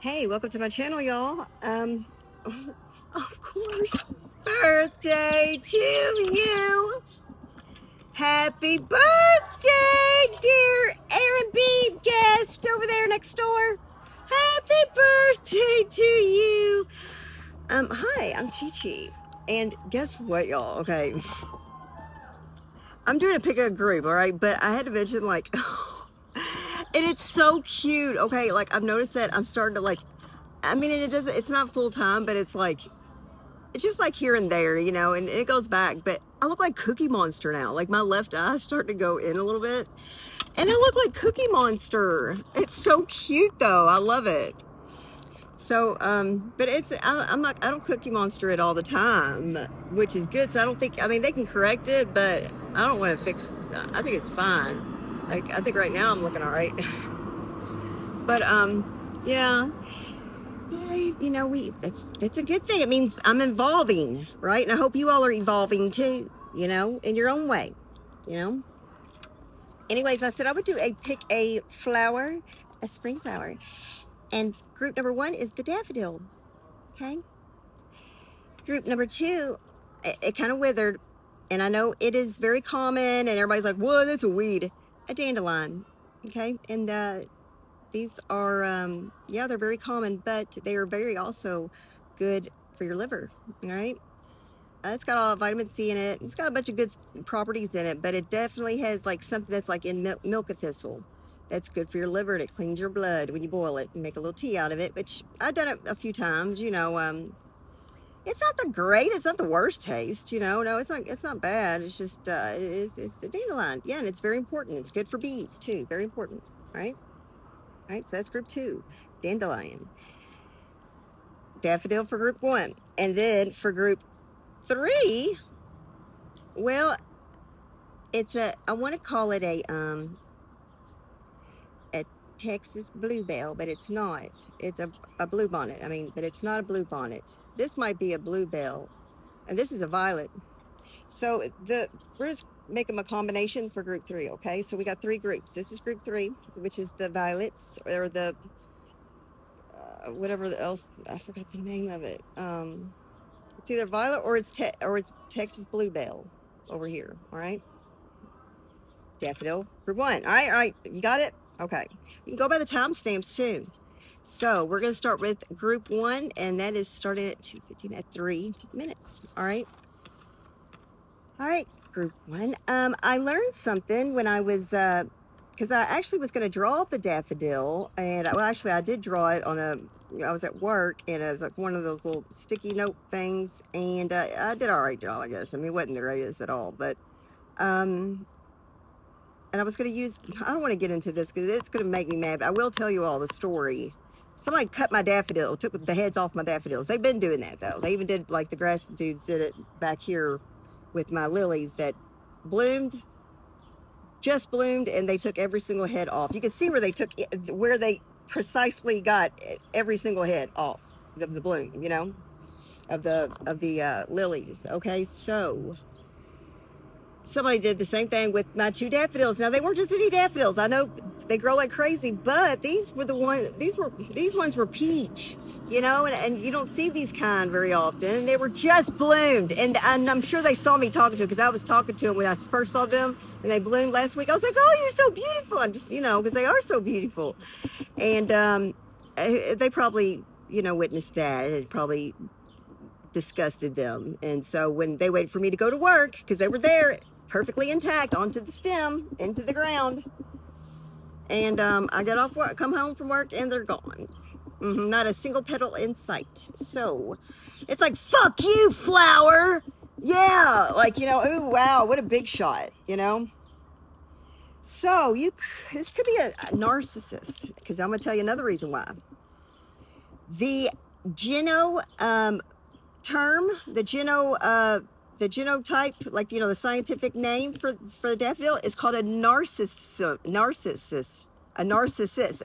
Hey, welcome to my channel, y'all. Of course, birthday to you. Happy birthday, dear Aaron B. guest over there next door. Happy birthday to you. Hi, I'm Chi Chi. And guess what, y'all? Okay. I'm doing a pick a group, all right? But I had to mention, like, and it's so cute. Okay, like I've noticed that I'm starting to like I mean, and it's not full time, but it's just like here and there, and it goes back. But I look like Cookie Monster now. Like my left eye starting to go in a little bit. And I look like Cookie Monster. It's so cute though. I love it. So, but I don't Cookie Monster it all the time, which is good. So I don't think, I mean, they can correct it, but I don't want to fix, I think it's fine. Like, I think right now I'm looking all right. But, yeah. That's a good thing. It means I'm evolving, right? And I hope you all are evolving too, in your own way, you know. Anyways, I said I would pick a flower, a spring flower, and group number 1 is the daffodil. Okay. Group number 2, it kind of withered, and I know it is very common, and everybody's like, "What? That's a weed." A dandelion. Okay, and these are, yeah, they're very common, but they are very also good for your liver. All right. It's got all vitamin C in it. It's got a bunch of good properties in it, but it definitely has like something that's like in milk thistle. That's good for your liver, and it cleans your blood when you boil it and make a little tea out of it, which I've done it a few times. It's not the great, it's not the worst taste. No, it's not bad. It's just, it's a dandelion. Yeah, and it's very important. It's good for bees too. Very important, right? All right, so that's group 2, dandelion. Daffodil for group 1. And then for group 3, well, I want to call it a Texas bluebell, but it's not. It's a bluebonnet. I mean, but it's not a bluebonnet. This might be a bluebell, and this is a violet. So we're just making a combination for group 3, okay? So we got 3 groups. This is group 3, which is the violets, or the whatever else, I forgot the name of it. It's either violet or it's Texas bluebell over here. All right. Daffodil group 1. All right, you got it. Okay, you can go by the timestamps too. So we're going to start with group 1, and that is starting at 2:15 at 3 minutes. All right. All right, group 1. I learned something when I was because I actually was going to draw the daffodil, and actually I did draw it on I was at work, and it was like one of those little sticky note things, and I did all right job, I guess. I mean, it wasn't the greatest at all, but and I was going to use, I don't want to get into this because it's going to make me mad, but I will tell you all the story. Somebody cut my daffodil, took the heads off my daffodils. They've been doing that though. They even did, like the grass dudes did it back here with my lilies that bloomed, just bloomed, and they took every single head off. You can see where where they precisely got every single head off of the bloom, of the lilies. Okay, so somebody did the same thing with my 2 daffodils. Now, they weren't just any daffodils. I know they grow like crazy, but these ones were peach, and you don't see these kind very often. And they were just bloomed, and I'm sure they saw me talking to them because I was talking to them when I first saw them, and they bloomed last week. I was like, "Oh, you're so beautiful!" I'm just, because they are so beautiful, and they probably, witnessed that, and it probably disgusted them. And so when they waited for me to go to work, because they were there perfectly intact onto the stem into the ground, and I got off work, come home from work, and they're gone. Not a single petal in sight. So it's like, fuck you, flower. Yeah, like, oh wow, what a big shot, so this could be a narcissist, because I'm gonna tell you another reason why. The the genotype, like, the scientific name for the daffodil is called a narcissus, a narcissus, like Narcissus.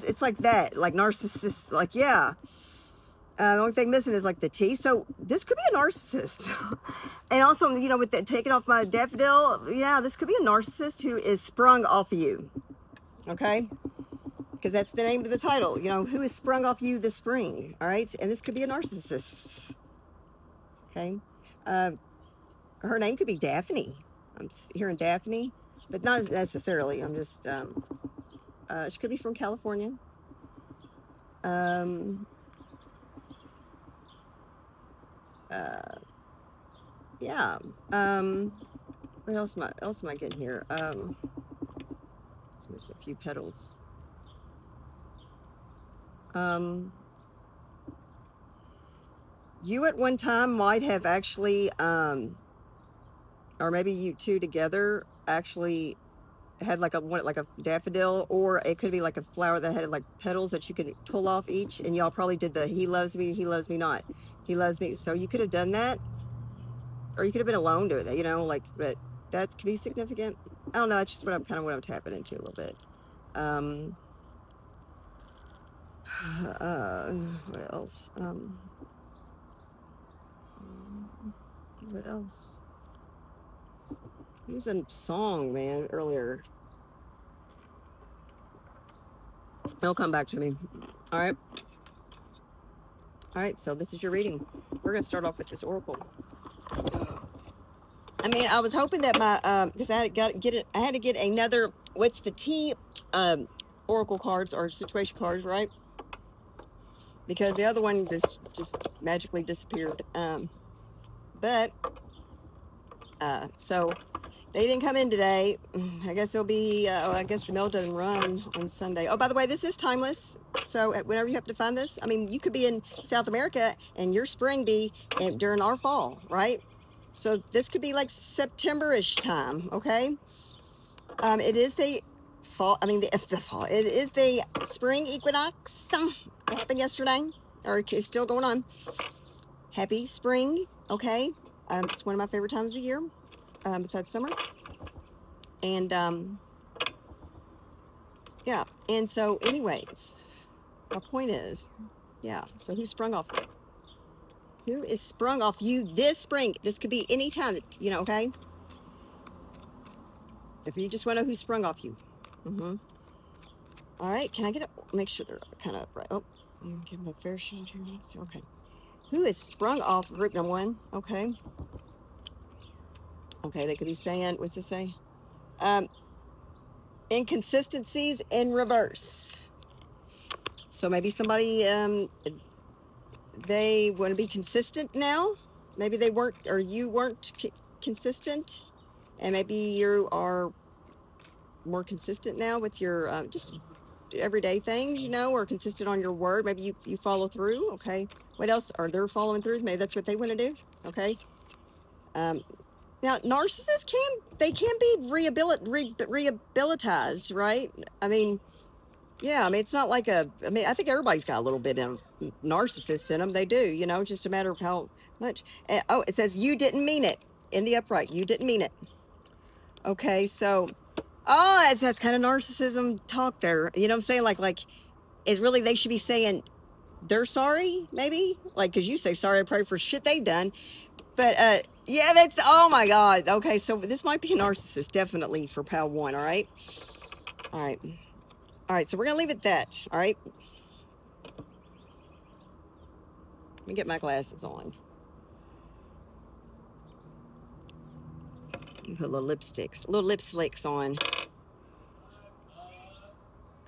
It's like that, like narcissus, like, yeah. The only thing missing is like the T. So this could be a narcissist. And also, you know, with the taking off my daffodil, yeah, this could be a narcissist who is sprung off of you. Okay? Because that's the name of the title. You know, who is sprung off you this spring? All right? And this could be a narcissist. Okay? Her name could be Daphne. I'm hearing Daphne, but not necessarily. I'm just, she could be from California. Yeah. What else am I getting here? There's a few petals. You at one time might have actually, or maybe you two together actually had like a daffodil, or it could be like a flower that had like petals that you could pull off each, and y'all probably did the he loves me not, he loves me. So you could have done that, or you could have been alone doing that, you know, like, but that could be significant. I don't know, that's just what I'm tapping into a little bit. What else? What else? There was a song, man, earlier. It'll come back to me. All right. All right, so this is your reading. We're going to start off with this oracle. I mean, I was hoping that my, because I had to get another, what's the T, oracle cards or situation cards, right? Because the other one just magically disappeared. So they didn't come in today. I guess it'll be, I guess the mail doesn't run on Sunday. Oh, by the way, this is timeless. So whenever you have to find this, I mean, you could be in South America and your spring be during our fall, right? So this could be like September-ish time, okay? It is the fall, I mean, the fall. It is the spring equinox. It happened yesterday, or it's still going on. Happy spring, okay? It's one of my favorite times of the year, besides summer. And, yeah. And so, anyways, my point is, yeah, so who sprung off you? Who is sprung off you this spring? This could be any time, that, you know, okay? If you just want to know who sprung off you. All right, can I get it? Make sure they're kind of right. Oh, give them a fair shot here. Okay. Who is sprung off group number one? Okay. Okay, they could be saying, what's this say? Inconsistencies in reverse. So maybe somebody, they want to be consistent now. Maybe they weren't, or you weren't consistent. And maybe you are more consistent now with your just everyday things, you know, or consistent on your word. Maybe you follow through. Okay. What else? Are they following through? Maybe that's what they want to do. Okay. Now, narcissists can be rehabilitized, right? I mean, yeah, I mean, it's not like I mean, I think everybody's got a little bit of narcissist in them. They do, you know, just a matter of how much. Oh, it says you didn't mean it in the upright. You didn't mean it. Okay, so, oh, that's kind of narcissism talk there. You know what I'm saying? Like, it's really, they should be saying they're sorry, maybe? Like, because you say sorry, I pray for shit they've done. But, yeah, that's, oh my God. Okay, so this might be a narcissist, definitely, for pal one, all right? All right. All right, so we're going to leave it at that, all right? Let me get my glasses on. Put little lip slicks on.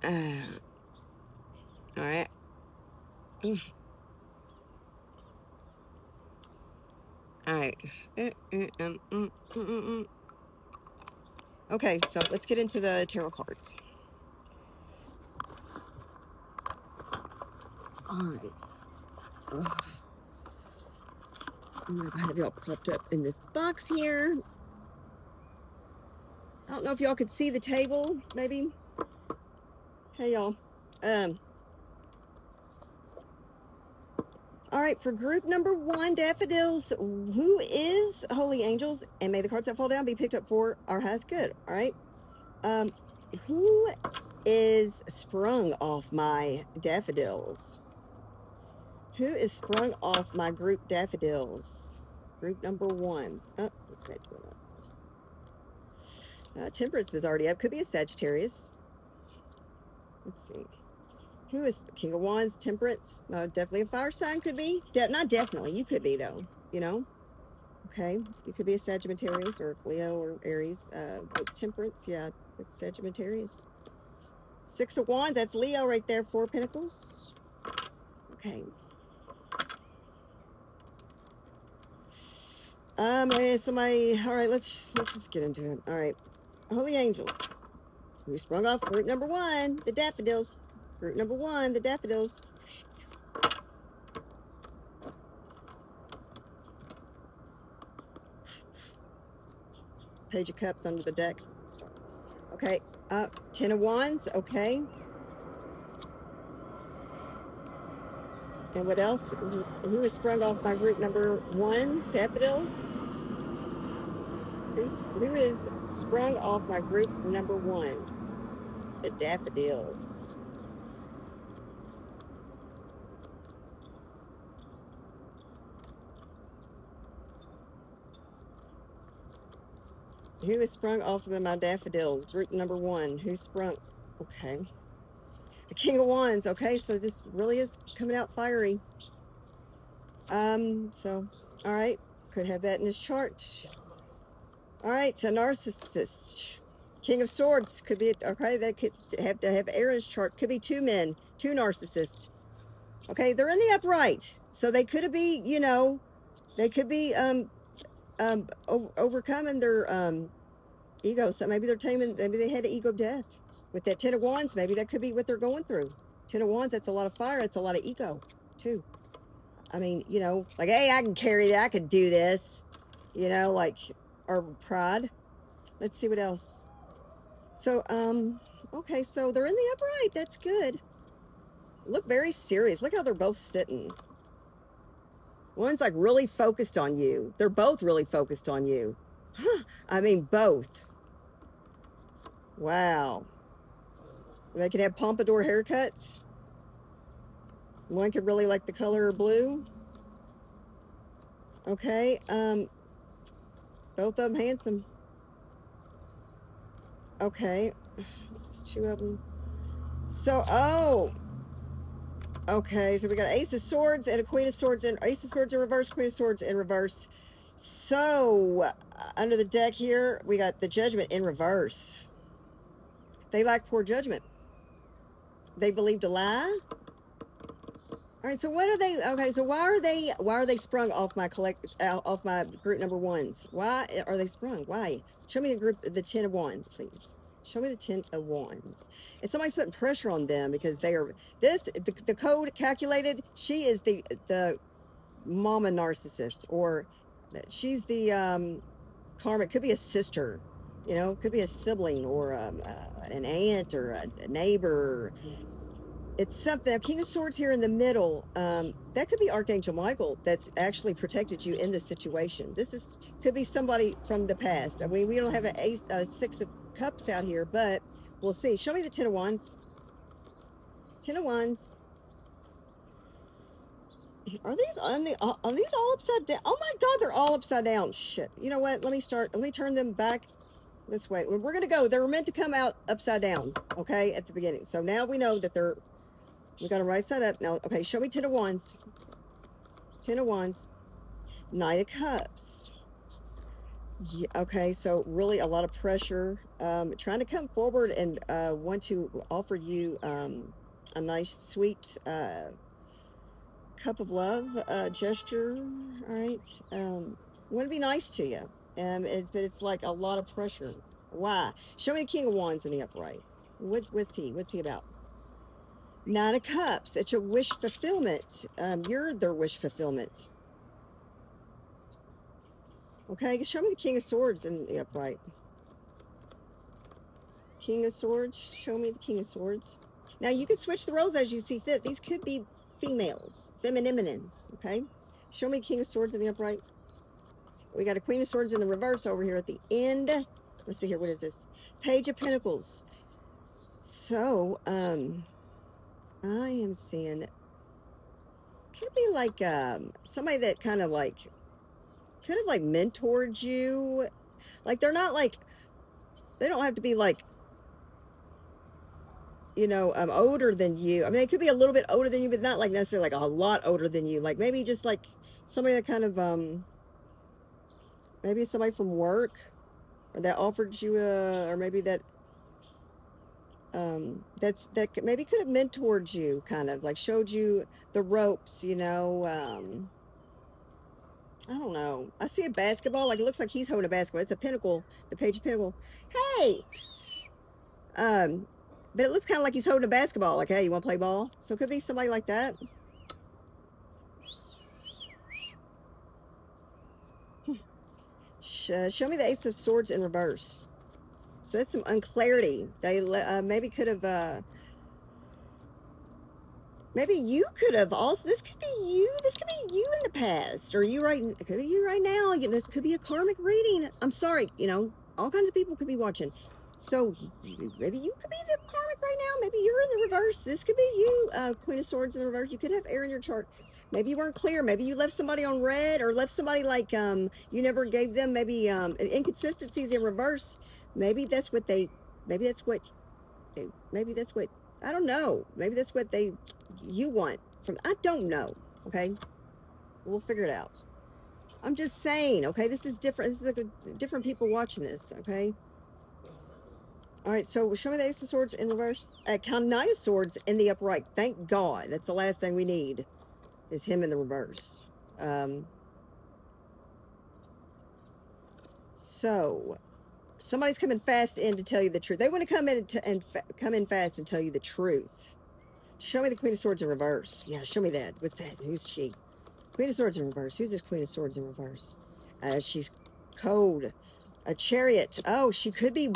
All right. All right. Okay, so let's get into the tarot cards. All right. I'm gonna have y'all popped up in this box here. I don't know if y'all could see the table, maybe. Hey, y'all. All right, for group number one, daffodils, who is holy angels, and may the cards that fall down be picked up for our highest good. All right. Who is sprung off my daffodils? Who is sprung off my group daffodils? Group number 1. Oh, what's that doing up? Temperance was already up. Could be a Sagittarius. Let's see. Who is King of Wands? Temperance. Definitely a fire sign. Could be. Not definitely. You could be, though. You know? Okay. You could be a Sagittarius or Leo or Aries. But Temperance, yeah. It's Sagittarius. 6 of Wands. That's Leo right there. 4 Pentacles. Okay. Somebody. All right. Let's just get into it. All right. Holy angels. We sprung off group number 1, the daffodils. Group number 1, the daffodils. Page of Cups under the deck. Okay. 10 of Wands. Okay. And what else? Who is sprung off my group number 1, daffodils? Who is sprung off my group number 1, the daffodils? Who is sprung off of my daffodils? Group number 1. Who sprung? Okay. The King of Wands. Okay, so this really is coming out fiery. So, all right. Could have that in his chart. All right, a narcissist. King of Swords could be, okay, that could have to have Aaron's chart. Could be 2 men, 2 narcissists. Okay, they're in the upright. So they could be, you know, they could be overcoming their ego. So maybe they're taming, maybe they had an ego death. With that 10 of Wands, maybe that could be what they're going through. 10 of Wands, that's a lot of fire. It's a lot of ego, too. I mean, you know, like, hey, I can carry that. I could do this. You know, like, or pride. Let's see what else. So, okay, so they're in the upright. That's good. Look very serious. Look how they're both sitting. One's like really focused on you. They're both really focused on you. Huh. I mean, both. Wow. They could have pompadour haircuts. One could really like the color blue. Okay, both of them handsome. Okay, this is 2 of them. So, oh, okay, so we got Ace of Swords and a Queen of Swords, and Ace of Swords in reverse, Queen of Swords in reverse. So, under the deck here, we got the Judgment in reverse. They lack poor judgment. They believed a lie. All right, so what are they? Okay, so why are they sprung off my off my group number 1s? Why are they sprung? Why? Show me the 10 of Wands, please. Show me the 10 of Wands. And somebody's putting pressure on them because they are the code calculated. She is the mama narcissist, or she's the karma. It could be a sister, you know, could be a sibling or an aunt or a neighbor. It's something. King of Swords here in the middle. That could be Archangel Michael that's actually protected you in this situation. This could be somebody from the past. I mean, we don't have a 6 of Cups out here, but we'll see. Show me the 10 of Wands. 10 of Wands. Are these all upside down? Oh my God, they're all upside down. Shit. You know what? Let me turn them back this way. We're gonna go. They were meant to come out upside down. Okay, at the beginning. So now we know that we got them right side up now. Okay, show me 10 of Wands. 10 of Wands. Knight of Cups. Yeah, okay, so really a lot of pressure. Trying to come forward and want to offer you a nice, sweet cup of love gesture. All right. Want to be nice to you. But it's like a lot of pressure. Why? Show me the King of Wands in the upright. What's he? What's he about? 9 of Cups. It's your wish fulfillment. You're their wish fulfillment. Okay, show me the King of Swords in the upright. King of Swords. Show me the King of Swords. Now, you can switch the roles as you see fit. These could be females, feminines, okay? Show me King of Swords in the upright. We got a Queen of Swords in the reverse over here at the end. Let's see here. What is this? Page of Pentacles. So, I am seeing could be like somebody that kind of like could have like mentored you. Like they're not like, they don't have to be like, you know, older than you. I mean, they could be a little bit older than you, but not like necessarily like a lot older than you. Like maybe just like somebody that kind of maybe somebody from work, or that offered you or maybe that that maybe could have mentored you, kind of like showed you the ropes, you know. I don't know. I see a basketball, like it looks like he's holding a basketball. It's a pinnacle, the page of pinnacle. Hey, um, but it looks kind of like he's holding a basketball. Like, hey, you want to play ball? So it could be somebody like that. Show me the Ace of Swords in reverse. So that's some unclarity. They maybe could have. Maybe you could have also. This could be you. This could be you in the past, or you right. It could be you right now. This could be a karmic reading. I'm sorry. You know, all kinds of people could be watching. So maybe you could be the karmic right now. Maybe you're in the reverse. This could be you, Queen of Swords in the reverse. You could have air in your chart. Maybe you weren't clear. Maybe you left somebody on red, or left somebody like you never gave them maybe inconsistencies in reverse. Maybe that's what they. Maybe that's what. Maybe that's what. I don't know. Maybe that's what you want from. I don't know. Okay, we'll figure it out. I'm just saying. Okay, this is different. This is like different people watching this. Okay. All right, so show me the Ace of Swords in reverse. Nine of Swords in the upright. Thank God. That's the last thing we need, is him in the reverse. So somebody's coming fast in to tell you the truth. They want to come in come in fast and tell you the truth. Show me the Queen of Swords in reverse. Yeah, show me that. What's that? Who's she? Queen of Swords in reverse. Who's this Queen of Swords in reverse? She's cold. A Chariot. Oh, she could be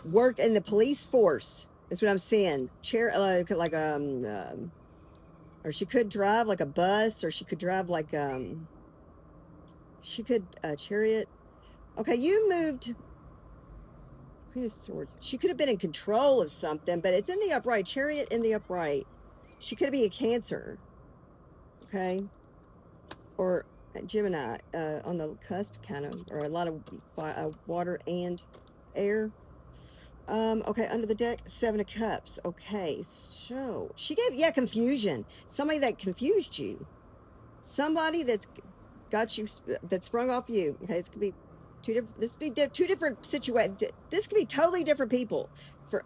work in the police force. That's what I'm seeing. Or she could drive like a bus, or she could drive like she could Chariot. Okay, you moved. Queen of Swords. She could have been in control of something, but it's in the upright. Chariot in the upright. She could be a Cancer. Okay. Or Gemini on the cusp, kind of, or a lot of water and air. Okay, under the deck, Seven of Cups. Okay, so she gave, yeah, confusion. Somebody that confused you. Somebody that's got you, that sprung off you. Okay, this could be two different, this could be two different situations. This could be totally different people.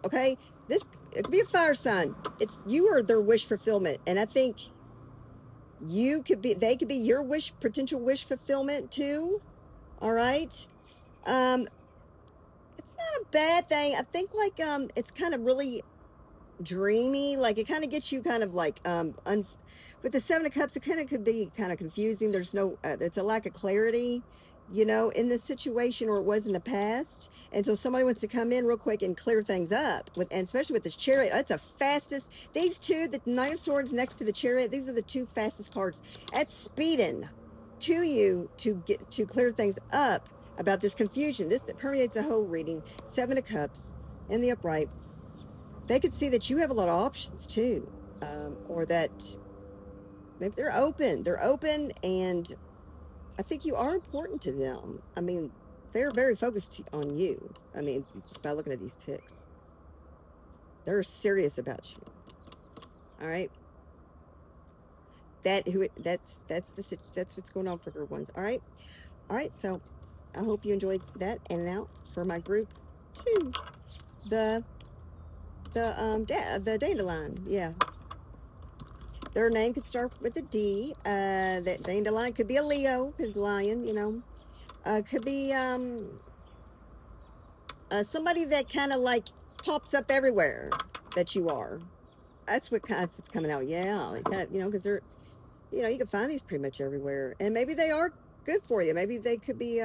Okay, it could be a fire sign. It's, you are their wish fulfillment, and I think you could be, they could be your potential wish fulfillment too. All right. It's not a bad thing. I think like it's kind of really dreamy. Like it kind of gets you kind of like with the Seven of Cups, it kind of could be kind of confusing. There's no it's a lack of clarity, you know, in this situation, or it was in the past. And so somebody wants to come in real quick and clear things up with, and especially with this Chariot. That's the fastest. These two, the Knight of Swords next to the Chariot, these are the two fastest cards. That's speeding to you to get to clear things up about this confusion. This that permeates the whole reading. Seven of Cups in the upright. They could see that you have a lot of options too, or that maybe they're open. They're open, and I think you are important to them. I mean, they're very focused on you. I mean, just by looking at these pics, they're serious about you. All right. That's what's going on for group ones. All right. All right. So I hope you enjoyed that. And now for my group 2, the dandelion. Yeah, their name could start with a D. That dandelion could be a Leo, because lion, you know. Could be somebody that kind of like pops up everywhere that you are. That's what kind of it's coming out. Yeah, like that, you know, because they're, you know, you can find these pretty much everywhere, and maybe they are good for you. Maybe they could be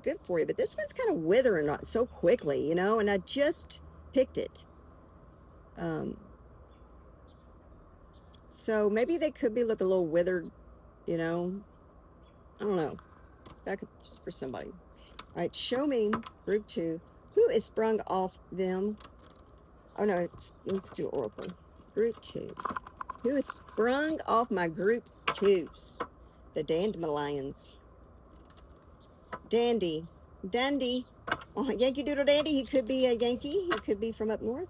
good for you, but this one's kind of withering so quickly, you know, and I just picked it. So maybe they could be look a little withered, you know. I don't know. That could just for somebody. All right, show me group 2. Who is sprung off them? Oh no, let's do Oracle. Group 2. Who is sprung off my group twos? The dandelions. Dandy. Dandy. Oh, Yankee Doodle Dandy. He could be a Yankee. He could be from up north.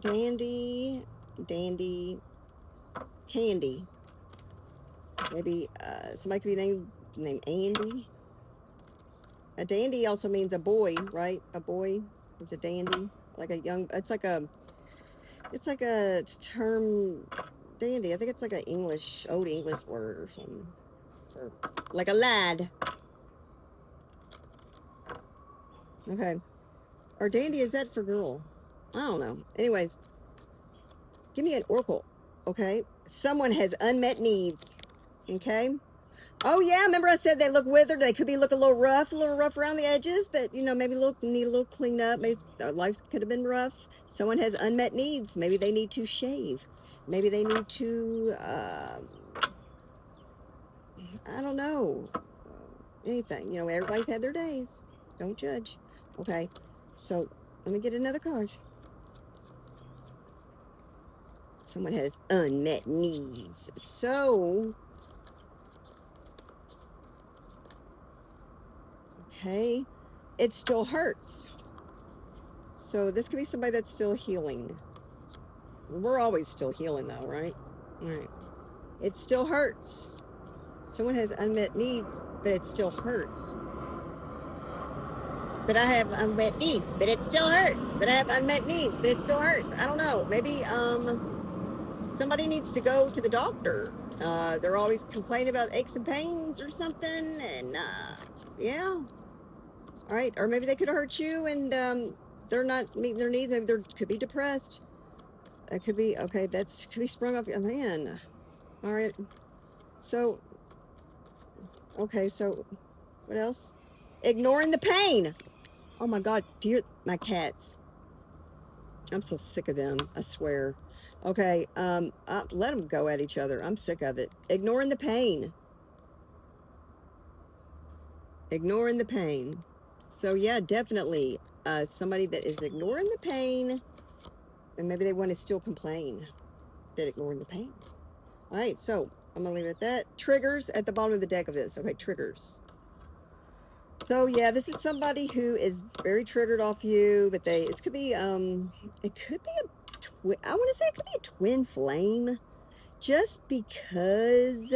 Dandy. Dandy. Candy. Maybe somebody could be named Andy. A dandy also means a boy, right? A boy is a dandy. Like a young, it's like a term, dandy. I think it's like an old English word or something. For, like a lad. Okay. Or dandy, is that for girl? I don't know. Anyways, give me an oracle, okay? Someone has unmet needs, okay? Oh yeah, remember I said they look withered. They could be look a little rough around the edges, but you know, maybe need a little clean up. Maybe their life could have been rough. Someone has unmet needs. Maybe they need to shave. Maybe they need to, I don't know, anything. You know, everybody's had their days. Don't judge. Okay, so let me get another card. Someone has unmet needs. So, okay, it still hurts. So this could be somebody that's still healing. We're always still healing though, right? All right. It still hurts. Someone has unmet needs, but it still hurts. But I have unmet needs, but it still hurts. But I have unmet needs, but it still hurts. I don't know. Maybe somebody needs to go to the doctor. They're always complaining about aches and pains or something, and yeah. All right, or maybe they could have hurt you, and they're not meeting their needs. Maybe they could be depressed. That could be okay. That's could be sprung off. Oh, man. All right. So. Okay. So, what else? Ignoring the pain. Oh my God, dear, my cats. I'm so sick of them, I swear. Okay, let them go at each other. I'm sick of it. Ignoring the pain. Ignoring the pain. So yeah, definitely somebody that is ignoring the pain, and maybe they want to still complain that ignoring the pain. All right, so I'm gonna leave it at that. Triggers at the bottom of the deck of this. Okay, triggers. So yeah, this is somebody who is very triggered off you, but it could be I want to say it could be a twin flame, just because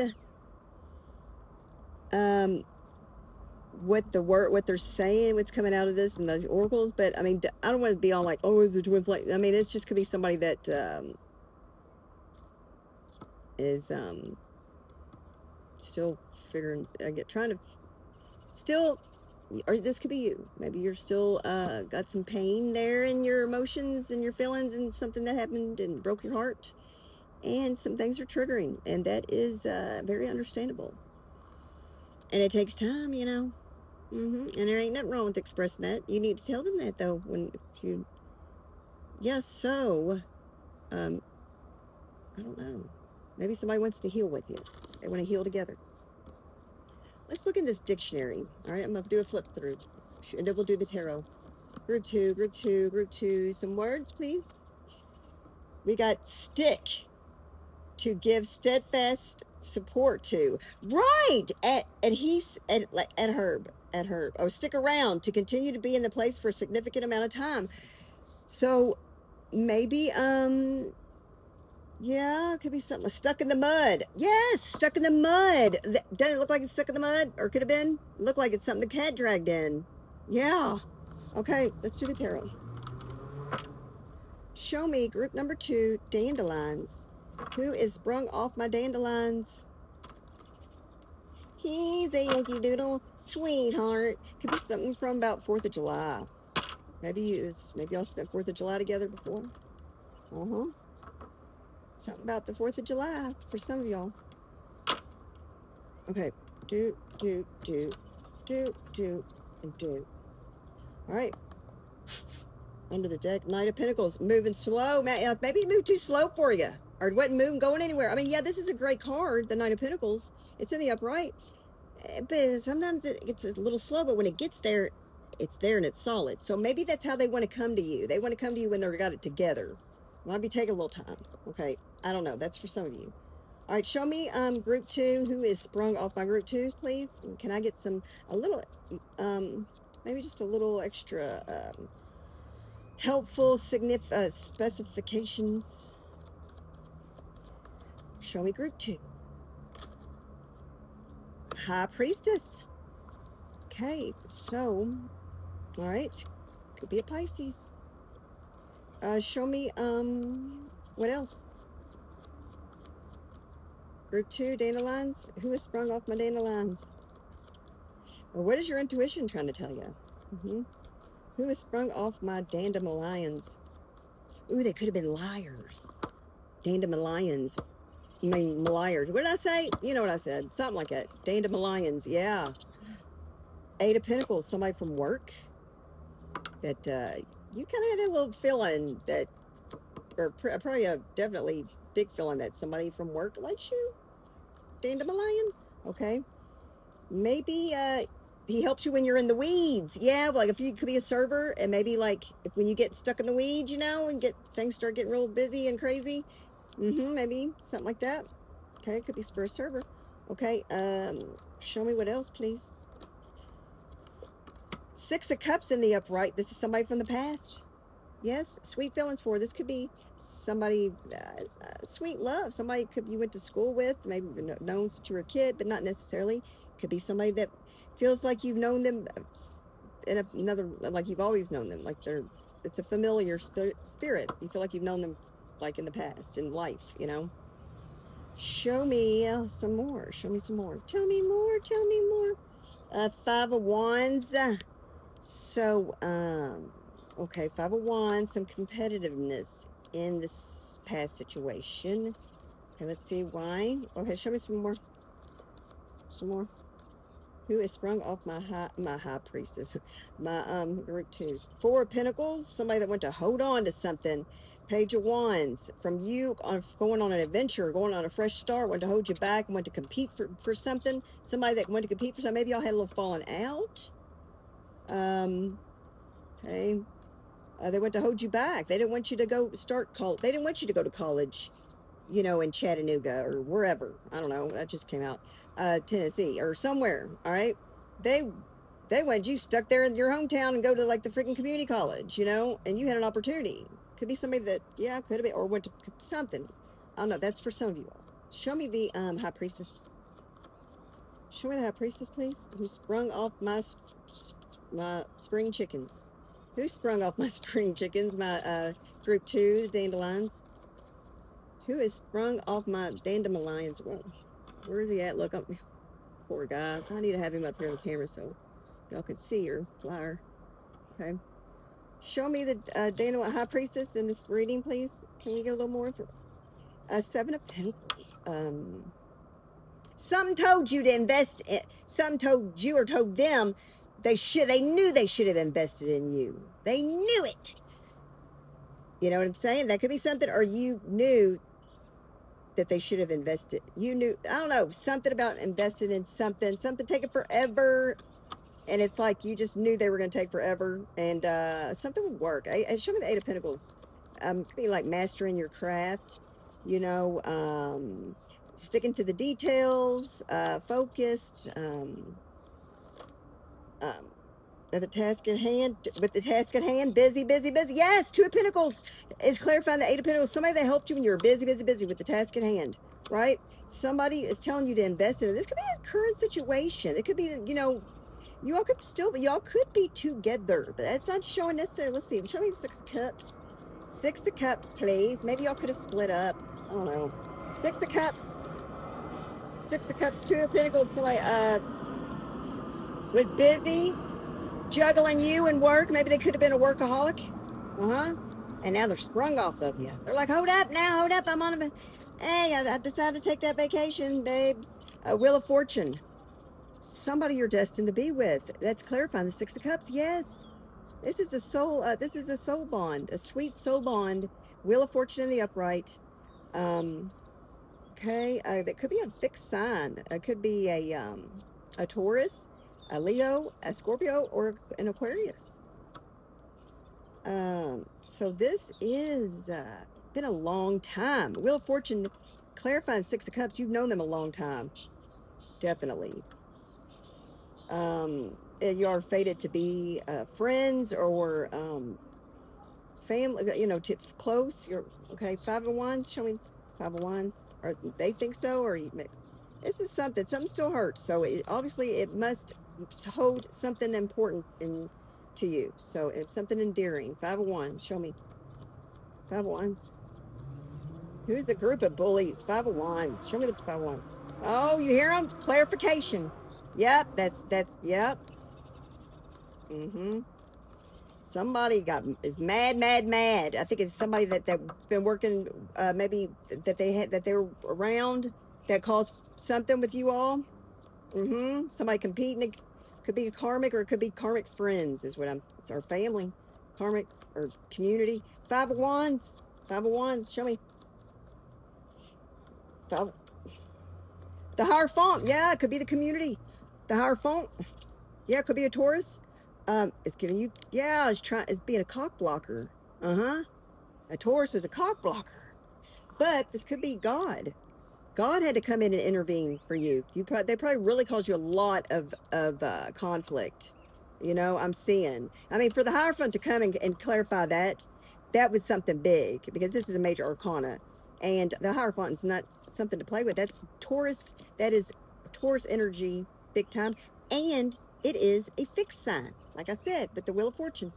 what they're saying, what's coming out of this and those oracles. But I mean, I don't want to be all like, oh, is it twin flame? I mean, it's just could be somebody that is still figuring, or this could be you. Maybe you're still got some pain there in your emotions and your feelings, and something that happened and broke your heart, and some things are triggering, and that is very understandable. And it takes time, you know. And there ain't nothing wrong with expressing that. You need to tell them that though. So I don't know. Maybe somebody wants to heal with you. They want to heal together. Let's look in this dictionary. All right, I'm going to do a flip through, and then we'll do the tarot. Group two. Some words, please. We got stick, to give steadfast support to. Right, at Herb. Oh, stick around, to continue to be in the place for a significant amount of time. So maybe yeah, it could be something. Stuck in the mud. Yes, stuck in the mud. Doesn't it look like it's stuck in the mud? Or could have been? Look like it's something the cat dragged in. Yeah. Okay, let's do the tarot. Show me group number 2, dandelions. Who is sprung off my dandelions? He's a Yankee Doodle sweetheart. Could be something from about 4th of July. Maybe y'all spent 4th of July together before. Something about the 4th of July for some of y'all. Okay. Do. All right. Under the deck, Knight of Pentacles. Moving slow. Maybe it moved too slow for you. Or it wasn't going anywhere. I mean, yeah, this is a great card, the Knight of Pentacles. It's in the upright. But sometimes it gets a little slow, but when it gets there, it's there and it's solid. So maybe that's how they want to come to you. They want to come to you when they've got it together. Might be taking a little time. Okay, I don't know. That's for some of you. All right, show me group 2. Who is sprung off my group 2s, please? Can I get a little, maybe just a little extra helpful specifications? Show me group 2. High Priestess. Okay, so, all right, could be a Pisces. Show me, what else? Group 2, dandelions. Who has sprung off my dandelions? Or what is your intuition trying to tell you? Who has sprung off my dandelions? Ooh, they could have been liars. Dandelions. I mean, liars. What did I say? You know what I said. Something like that. Dandelions, yeah. 8 of Pentacles, somebody from work that you kind of had a little feeling that, or probably a definitely big feeling that somebody from work likes you. Dandelion. Okay. Maybe he helps you when you're in the weeds. Yeah, like if you could be a server, and maybe like if when you get stuck in the weeds, you know, and things start getting real busy and crazy. Maybe something like that. Okay, it could be for a server. Okay, show me what else, please. 6 of Cups in the upright. This is somebody from the past. Yes, sweet feelings for. This could be somebody, sweet love. Somebody you went to school with, maybe known since you were a kid, but not necessarily. Could be somebody that feels like you've known them in another, like you've always known them. Like it's a familiar spirit. You feel like you've known them like in the past, in life, you know. Show me some more. Show me some more. Tell me more. Tell me more. 5 of Wands. So, okay, 5 of Wands, some competitiveness in this past situation. Okay, let's see why. Okay, show me some more. Some more. Who is sprung off my high priestess? My group 2s. 4 of Pentacles, somebody that went to hold on to something. Page of Wands, from you going on an adventure, going on a fresh start, went to hold you back, went to compete for something. Somebody that went to compete for something. Maybe y'all had a little falling out. Okay. They went to hold you back. They didn't want you to go start college. They didn't want you to go to college, you know, in Chattanooga or wherever. I don't know. That just came out. Tennessee or somewhere. All right. They wanted you stuck there in your hometown and go to like the freaking community college, you know, and you had an opportunity. Could be somebody that, yeah, could have been, or went to something. I don't know. That's for some of you all. Show me the High Priestess. Show me the High Priestess, please. Who sprung off my spring chickens? Who sprung off my spring chickens? My group 2, the dandelions. Who is sprung off my dandelions? Well, where is he at? Look up. Poor guy. I need to have him up here on the camera so y'all can see your flyer. Okay. Show me the dandelion High Priestess in this reading, please. Can you get a little more info? 7 of Pentacles. Some told you to invest. Some told you or told them they knew they should have invested in you. They knew it. You know what I'm saying? That could be something, or you knew that they should have invested. You knew, I don't know, something about investing in something taking forever. And it's like you just knew they were going to take forever. And something would work. Show me the 8 of Pentacles. Could be like mastering your craft, you know, sticking to the details, focused, at the task at hand, with the task at hand, busy. Yes, 2 of Pentacles is clarifying the 8 of Pentacles. Somebody that helped you when you were busy with the task at hand, right? Somebody is telling you to invest in it. This could be a current situation. It could be, you know, y'all could be together, but that's not showing necessarily. Let's see. Show me the 6 of Cups. 6 of Cups, please. Maybe y'all could have split up. I don't know. 6 of Cups. 6 of Cups, 2 of Pentacles. Somebody was busy juggling you and work. Maybe they could have been a workaholic. And now they're sprung off of you. They're like, hold up now, hold up. I'm on hey, I decided to take that vacation, babe. Wheel of Fortune. Somebody you're destined to be with. That's clarifying the 6 of Cups. Yes. This is a soul bond, a sweet soul bond. Wheel of Fortune in the upright. Okay. That could be a fixed sign. It could be a Taurus, a Leo, a Scorpio, or an Aquarius. So this is Been a long time. Wheel of Fortune, clarifying Six of Cups. You've known them a long time. Definitely. You are fated to be friends or family, close. You're okay. Five of Wands. Show me Five of Wands. Or they think so, or this is something still hurts. So obviously it must hold something important to you. So it's something endearing. Five of Wands. Show me Five of Wands. Who's the group of bullies? Five of Wands. Show me the Five of Wands. Oh, you hear them? Clarification. Yep, yep. Mm-hmm. Somebody is mad. I think it's somebody that's been working, maybe that they were around that caused something with you all. Mm-hmm. Somebody competing. It could be a karmic, or it could be karmic friends, is what it's our family, karmic or community. Five of Wands. Five of Wands. Show me. Five. The Hierophant. Yeah, it could be the community. The Hierophant. Yeah, it could be a Taurus. It's giving you, yeah, it's being a cock blocker. Uh-huh. A Taurus was a cock blocker. But this could be God. God had to come in and intervene for you. They probably really caused you a lot of conflict. I'm seeing. I mean, for the Hierophant to come and clarify that was something big, because this is a major arcana. And the Hierophant is not something to play with. That's Taurus. That is Taurus energy, big time. And it is a fixed sign, like I said, but the Wheel of Fortune.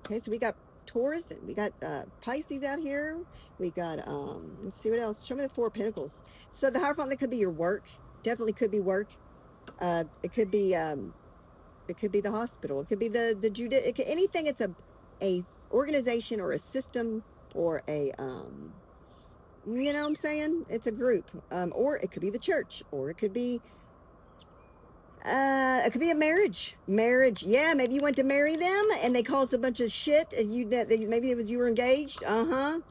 Okay, so we got Taurus, and we got Pisces out here. We got, let's see what else. Show me the Four of Pentacles. So the Hierophant, that could be your work. Definitely could be work. It could be the hospital. It could be anything. It's a organization or a system or a, you know what I'm saying? It's a group. Or it could be the church, or it could be a marriage. Yeah, maybe you went to marry them and they caused a bunch of shit, and maybe it was you were engaged. Four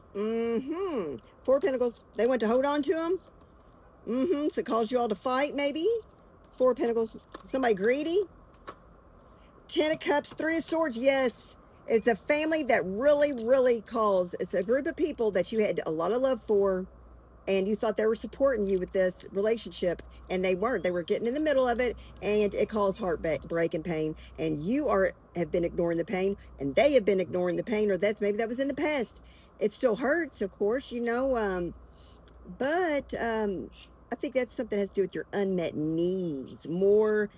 of Pentacles. They went to hold on to them. So it caused you all to fight, maybe. Four of Pentacles. Somebody greedy. Ten of Cups. Three of Swords. Yes, it's a family that really calls. It's a group of people that you had a lot of love for, and you thought they were supporting you with this relationship, and they weren't. They were getting in the middle of it, and it caused heartbreak and pain, and you have been ignoring the pain, and they have been ignoring the pain, or maybe that was in the past. It still hurts, of course, but I think that's something that has to do with your unmet needs more.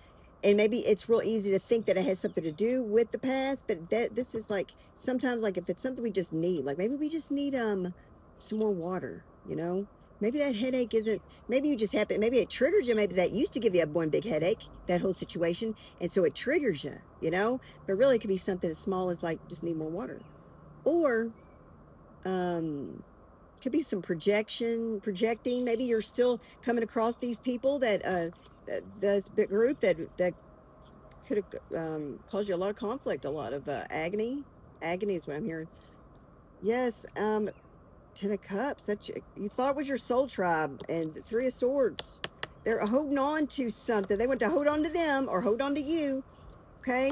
And maybe it's real easy to think that it has something to do with the past, but this is like, sometimes, like, if it's something we just need, like maybe we just need some more water, maybe that headache isn't, maybe you just happen, maybe it triggers you, maybe that used to give you one big headache, that whole situation, and so it triggers you, but really it could be something as small as, like, just need more water. Or could be some projecting. Maybe you're still coming across these people this big group that could have caused you a lot of conflict, a lot of agony is what I'm hearing. Yes. Ten of Cups, that you thought was your soul tribe, and the Three of Swords. They're holding on to something. They went to hold on to them or hold on to you, okay?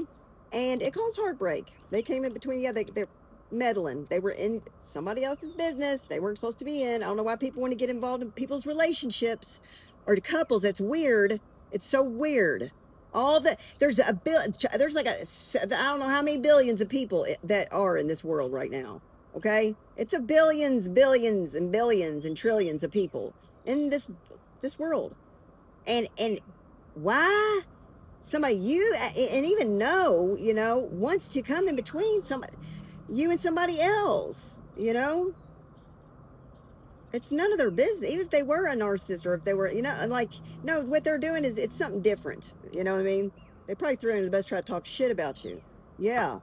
And it caused heartbreak. They came in between. Yeah, they're meddling. They were in somebody else's business they weren't supposed to be in. I don't know why people want to get involved in people's relationships or to couples. That's weird. It's so weird. There's like I don't know how many billions of people that are in this world right now. Okay, it's a billions and billions and trillions of people in this world, and why somebody and even wants to come in between you and somebody else, it's none of their business. Even if they were a narcissist, or if they were, no, what they're doing it's something different. You know what I mean? They probably threw in the best, try to talk shit about you. Yeah,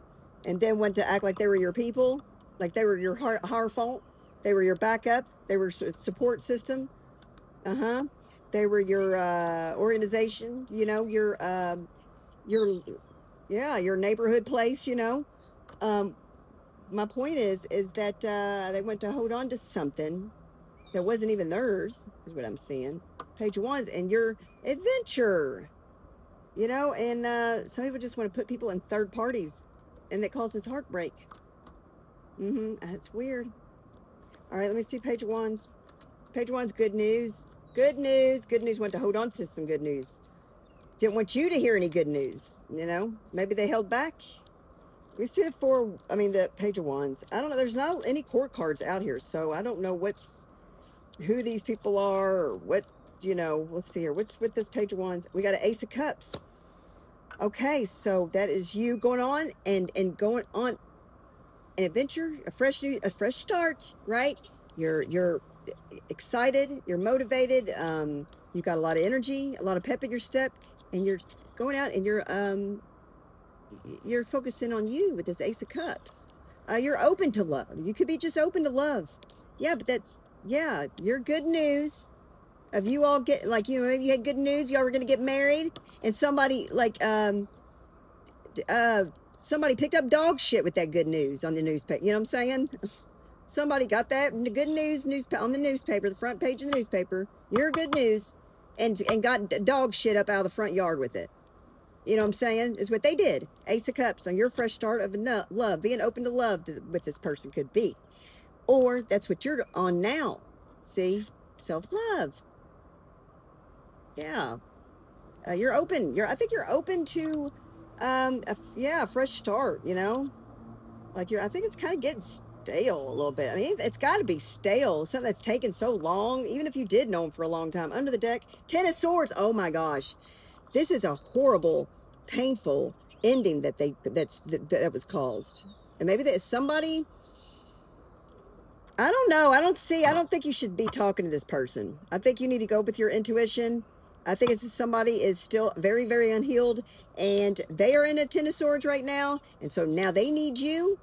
and then went to act like they were your people. Like they were your Hierophant. They were your backup. They were support system. They were your organization. Your neighborhood place. My point is that they went to hold on to something that wasn't even theirs. Is what I'm seeing. Page of Wands, and your adventure. And some people just want to put people in third parties, and that causes heartbreak. That's weird. All right, let me see page of wands. Page of wands, good news. Good news. Good news. Want to hold on to some good news. Didn't want you to hear any good news. You know, maybe they held back. We see it for, I mean, the page of wands. I don't know. There's not any court cards out here, so I don't know who these people are or what, you know. Let's see here. What's with this page of wands? We got an ace of cups. Okay, so that is you going on and going on an adventure, a fresh start, right? You're excited, you're motivated, you've got a lot of energy, a lot of pep in your step, and you're going out and you're focusing on you with this ace of cups. You're open to love. You could be just open to love. Yeah, but that's, yeah, your good news of you all get, like, you know, maybe you had good news, y'all were going to get married, and somebody, like, somebody picked up dog shit with that good news on the newspaper. You know what I'm saying? Somebody got that good news on the newspaper, the front page of the newspaper, your good news, and got dog shit up out of the front yard with it. You know what I'm saying? Is what they did. Ace of Cups on your fresh start of love, being open to love with this person could be. Or that's what you're on now. See? Self-love. Yeah. You're open. I think you're open to, a fresh start, you know? Like I think it's kind of getting stale a little bit. I mean, it's got to be stale. Something that's taken so long, even if you did know him for a long time. Under the deck, Ten of Swords. Oh my gosh. This is a horrible, painful ending that was caused. And maybe that somebody, I don't know. I don't think you should be talking to this person. I think you need to go with your intuition. I think it's somebody is still very, very unhealed, and they are in a Ten of Swords right now. And so now they need you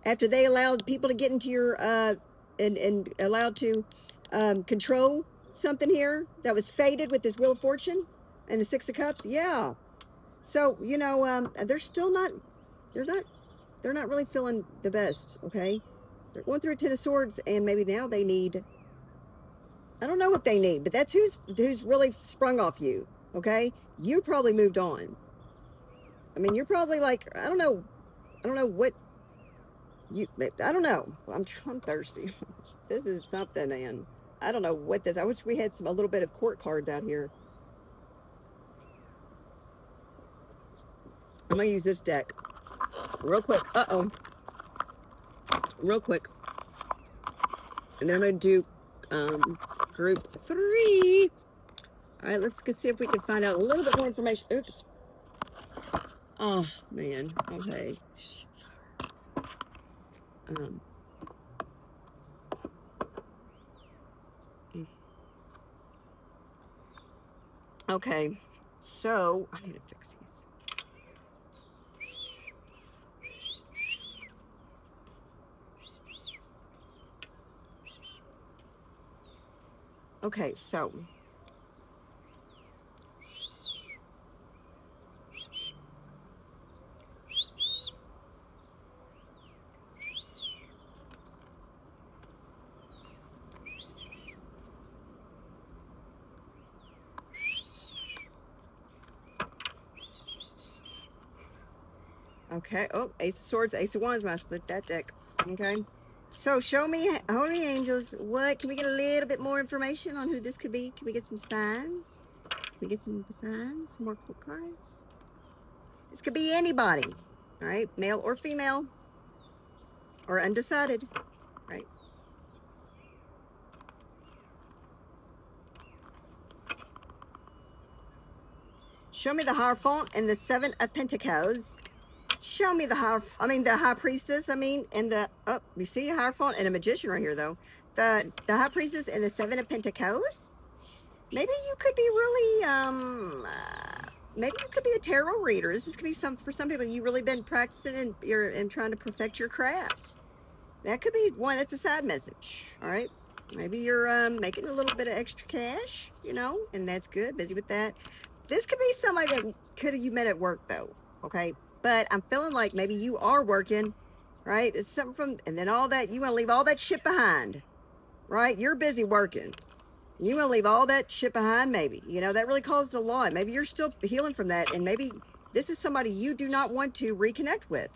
after they allowed people to get into your, and allowed to control something here that was fated with this Wheel of Fortune and the Six of Cups. Yeah. So, you know, they're not really feeling the best. Okay. They're going through a Ten of Swords, and maybe now they need, I don't know what they need, but that's who's really sprung off you. Okay. You probably moved on. I mean, you're probably like, I don't know what I don't know. I'm thirsty. This is something, and I don't know what this, I wish we had a little bit of court cards out here. I'm going to use this deck real quick. Real quick. And then I'm going to do group 3. All right, let's see if we can find out a little bit more information. Oops. Oh, man. Okay. Okay. So, I need to fix these. Okay, so okay. Oh, Ace of Swords, Ace of Wands when I split that deck. Okay. So show me, Holy Angels, what, can we get a little bit more information on who this could be? Can we get some signs? Can we get some signs, some more cool cards? This could be anybody, all right? Male or female, or undecided, right? Show me the Hierophant and the Seven of Pentacles. Show me the High Priestess, and the, oh, we see a Hierophant and a Magician right here, though. The High Priestess and the Seven of Pentacles. Maybe you could be really, maybe you could be a tarot reader. This could be for some people, you've really been practicing and trying to perfect your craft. That could be one, that's a side message, all right? Maybe you're making a little bit of extra cash, you know, and that's good, busy with that. This could be somebody that you met at work, though, okay? But I'm feeling like maybe you are working, right? There's something from, and then all that, you want to leave all that shit behind, right? You're busy working. You want to leave all that shit behind, maybe. You know, that really caused a lot. Maybe you're still healing from that, and maybe this is somebody you do not want to reconnect with,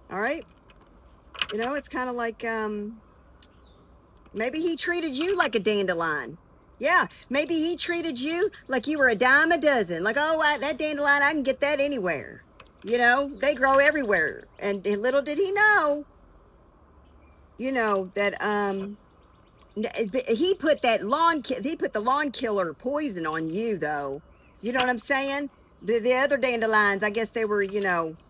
all right? You know, it's kind of like, Maybe he treated you like a dandelion. Yeah, maybe he treated you like you were a dime a dozen. Like, oh, that dandelion, I can get that anywhere. You know, they grow everywhere. And little did he know, that he put he put the lawn killer poison on you, though. You know what I'm saying? The other dandelions, I guess they were,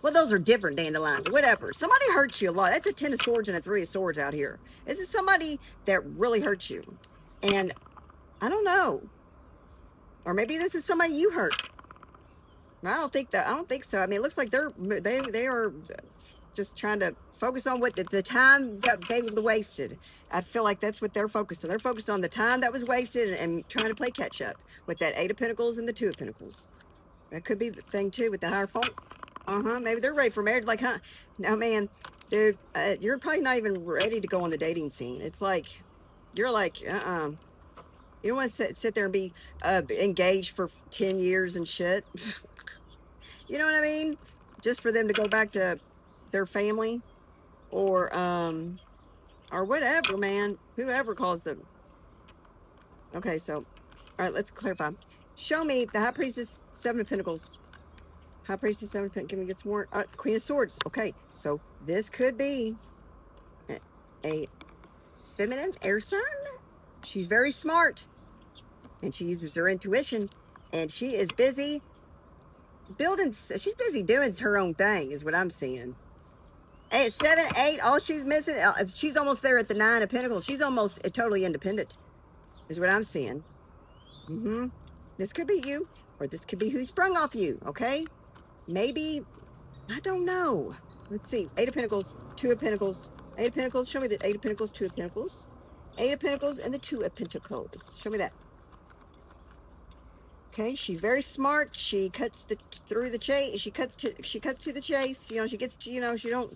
well, those are different dandelions, whatever. Somebody hurts you a lot. That's a 10 of swords and a 3 of swords out here. This is somebody that really hurts you. And I don't know. Or maybe this is somebody you hurt. I don't think so. I mean, it looks like they are just trying to focus on what the time that they wasted. I feel like that's what they're focused on. They're focused on the time that was wasted and trying to play catch up with that 8 of Pentacles and the 2 of Pentacles. That could be the thing too with the higher fault. Maybe they're ready for marriage. Like, huh? No, man, dude, you're probably not even ready to go on the dating scene. It's like, you're like, You don't want to sit there and be engaged for 10 years and shit. You know what I mean? Just for them to go back to their family or whatever, man. Whoever calls them. Okay, so, all right, let's clarify. Show me the High Priestess, 7 of Pentacles. High Priestess, 7 of Pentacles. Can we get some more? Queen of Swords. Okay, so this could be a feminine air sign. She's very smart. And she uses her intuition. And she is busy she's busy doing her own thing, is what I'm seeing. 7, 8, all she's missing, she's almost there at the 9 of Pentacles. She's almost totally independent, is what I'm seeing. This could be you, or this could be who sprung off you, okay? Maybe, I don't know. Let's see, 8 of Pentacles, 2 of Pentacles, 8 of Pentacles, show me the 8 of Pentacles, 2 of Pentacles, 8 of Pentacles, and the 2 of Pentacles. Show me that. Okay, she's very smart. She cuts through the chase. She cuts to the chase. She gets to,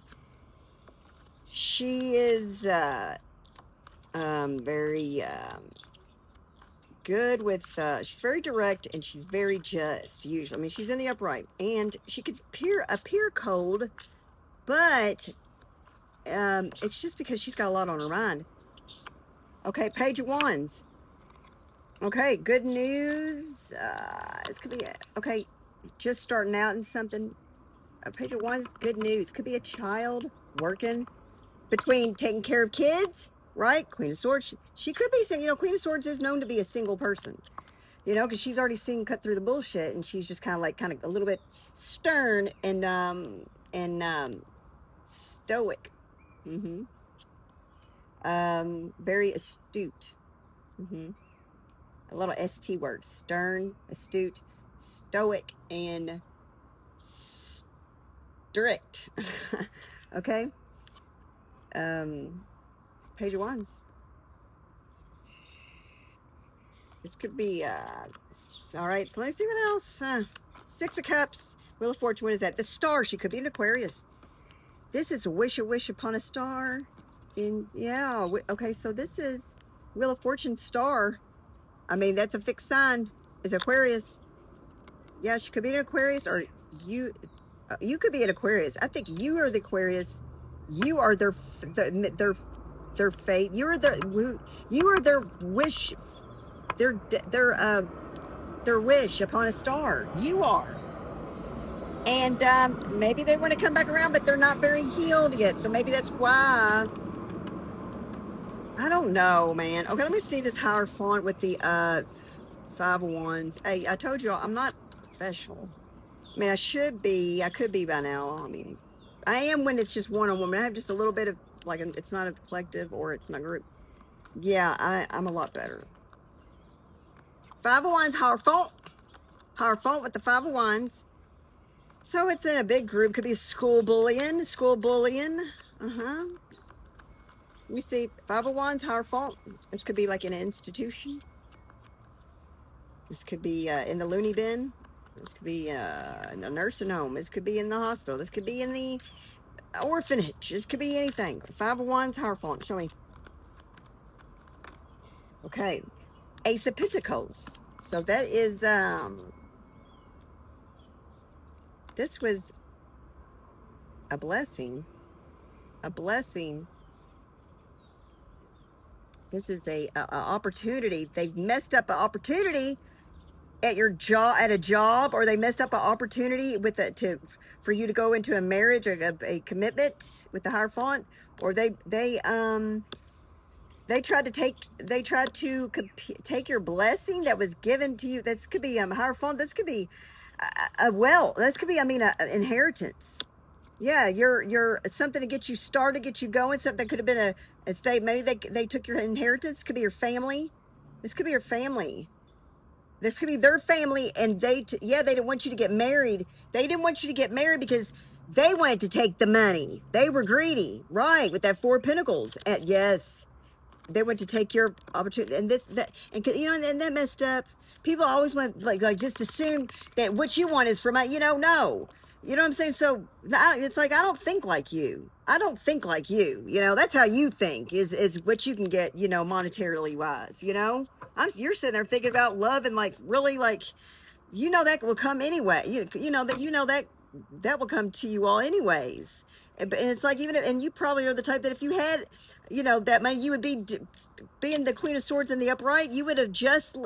she is very good with she's very direct and she's very just usually. I mean, she's in the upright and she could appear cold, but it's just because she's got a lot on her mind. Okay, Page of Wands. Okay, good news. This could be okay. Just starting out in something. Page of Wands, good news. Could be a child working between taking care of kids, right? Queen of Swords. She could be saying, Queen of Swords is known to be a single person, because she's already seen cut through the bullshit, and she's just kind of a little bit stern and stoic. Very astute. A little ST word. Stern, astute, stoic, and strict. Okay? Page of Wands. This could be, all right, so let me see what else. 6 of Cups. Wheel of Fortune, what is that? The Star. She could be an Aquarius. This is a wish upon a star. Okay, so this is Wheel of Fortune Star. I mean, that's a fixed sign. It's Aquarius. Yeah, she could be an Aquarius, or you could be an Aquarius. I think you are the Aquarius. You are their fate. You are their wish. Their wish upon a star. You are. And maybe they want to come back around, but they're not very healed yet. So maybe that's why. I don't know, man. Okay, let me see this higher font with the 5 of Wands. Hey, I told you I'm not professional. I mean, I should be. I could be by now. I mean, I am when it's just one-on-one. I have just a little bit of, it's not a collective or it's not a group. Yeah, I'm a lot better. 5 of Wands, higher font. Higher font with the 5 of Wands. So it's in a big group. Could be school bullying. Let me see. 5 of Wands, higher font. This could be like in an institution. This could be in the loony bin. This could be in the nursing home. This could be in the hospital. This could be in the orphanage. This could be anything. 5 of Wands, higher font. Show me. Okay. Ace of Pentacles. So that is, this was a blessing. A blessing. This is a opportunity. They've messed up an opportunity at your job, at a job, or they messed up an opportunity with for you to go into a marriage, or a commitment with the Hierophant, or they tried to take your blessing that was given to you. This could be Hierophant. This could be this could be, I mean, a inheritance. Yeah, you're something to get you started, get you going. Something that could have been a state. Maybe they took your inheritance. Could be your family. This could be your family. This could be their family, and they didn't want you to get married. They didn't want you to get married because they wanted to take the money. They were greedy, right? With that Four of Pentacles. Yes, they went to take your opportunity, and and that messed up. People always want like just assume that what you want is for my, no. You know what I'm saying? So it's like, I don't think like you. I don't think like you. That's how you think is what you can get, monetarily wise. You're sitting there thinking about love and like really like, that will come anyway. That will come to you all anyways. And it's like, and you probably are the type that if you had, that money, you would be being the Queen of Swords in the upright. You would have just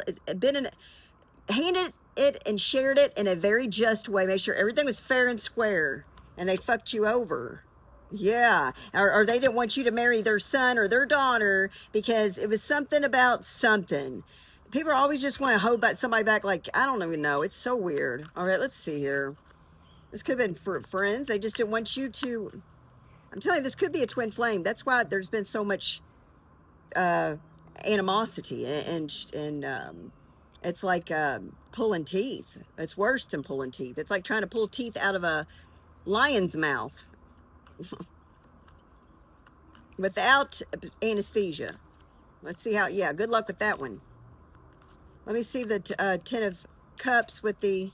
handed it and shared it in a very just way. Make sure everything was fair and square, and they fucked you over. Yeah, or they didn't want you to marry their son or their daughter because it was something about something. People always just want to hold somebody back. Like, I don't even know. It's so weird. All right, let's see here. This could have been for friends. They just didn't want you to. I'm telling you, this could be a twin flame. That's why there's been so much animosity, and it's like pulling teeth. It's worse than pulling teeth. It's like trying to pull teeth out of a lion's mouth without anesthesia. Let's see how, yeah, good luck with that one. Let me see the Ten of Cups with the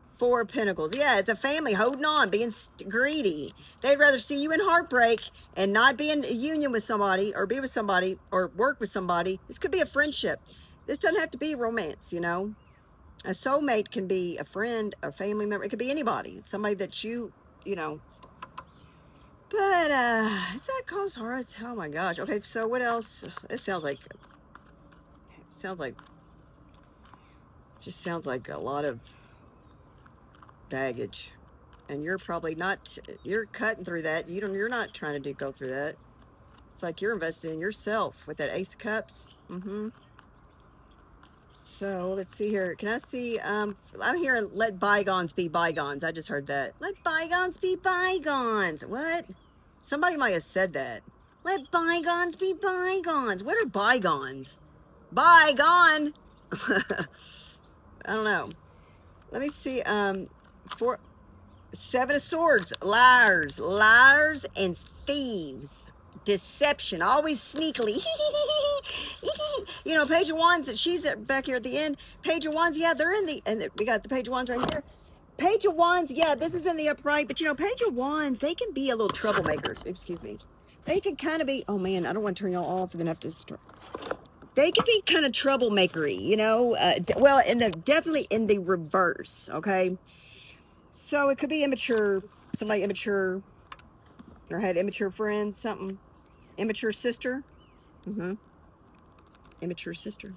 Four of Pentacles. Yeah, it's a family holding on, being greedy. They'd rather see you in heartbreak and not be in a union with somebody, or be with somebody, or work with somebody. This could be a friendship. This doesn't have to be romance, A soulmate can be a friend, a family member. It could be anybody. It's somebody that you know. But it's that cause hearts. Oh my gosh. Okay, so what else? This sounds like just sounds like a lot of baggage. And you're probably not, you're cutting through that. You're not trying to go through that. It's like you're investing in yourself with that Ace of Cups. So let's see here. Can I see? I'm hearing let bygones be bygones. I just heard that. Let bygones be bygones. What? Somebody might have said that. Let bygones be bygones. What are bygones? Bygone. I don't know. Let me see. Seven of Swords. Liars and thieves. Deception, always sneakily. Page of Wands, that she's back here at the end. Page of Wands, yeah, they're in and we got the Page of Wands right here. Page of Wands, yeah, this is in the upright, but Page of Wands, they can be a little troublemakers. Excuse me. They can kind of be, oh man, I don't want to turn y'all off and then have to start. They can be kind of troublemakery, well, definitely in the reverse, okay? So it could be immature, somebody immature, or had immature friends, something. Immature sister. Immature sister.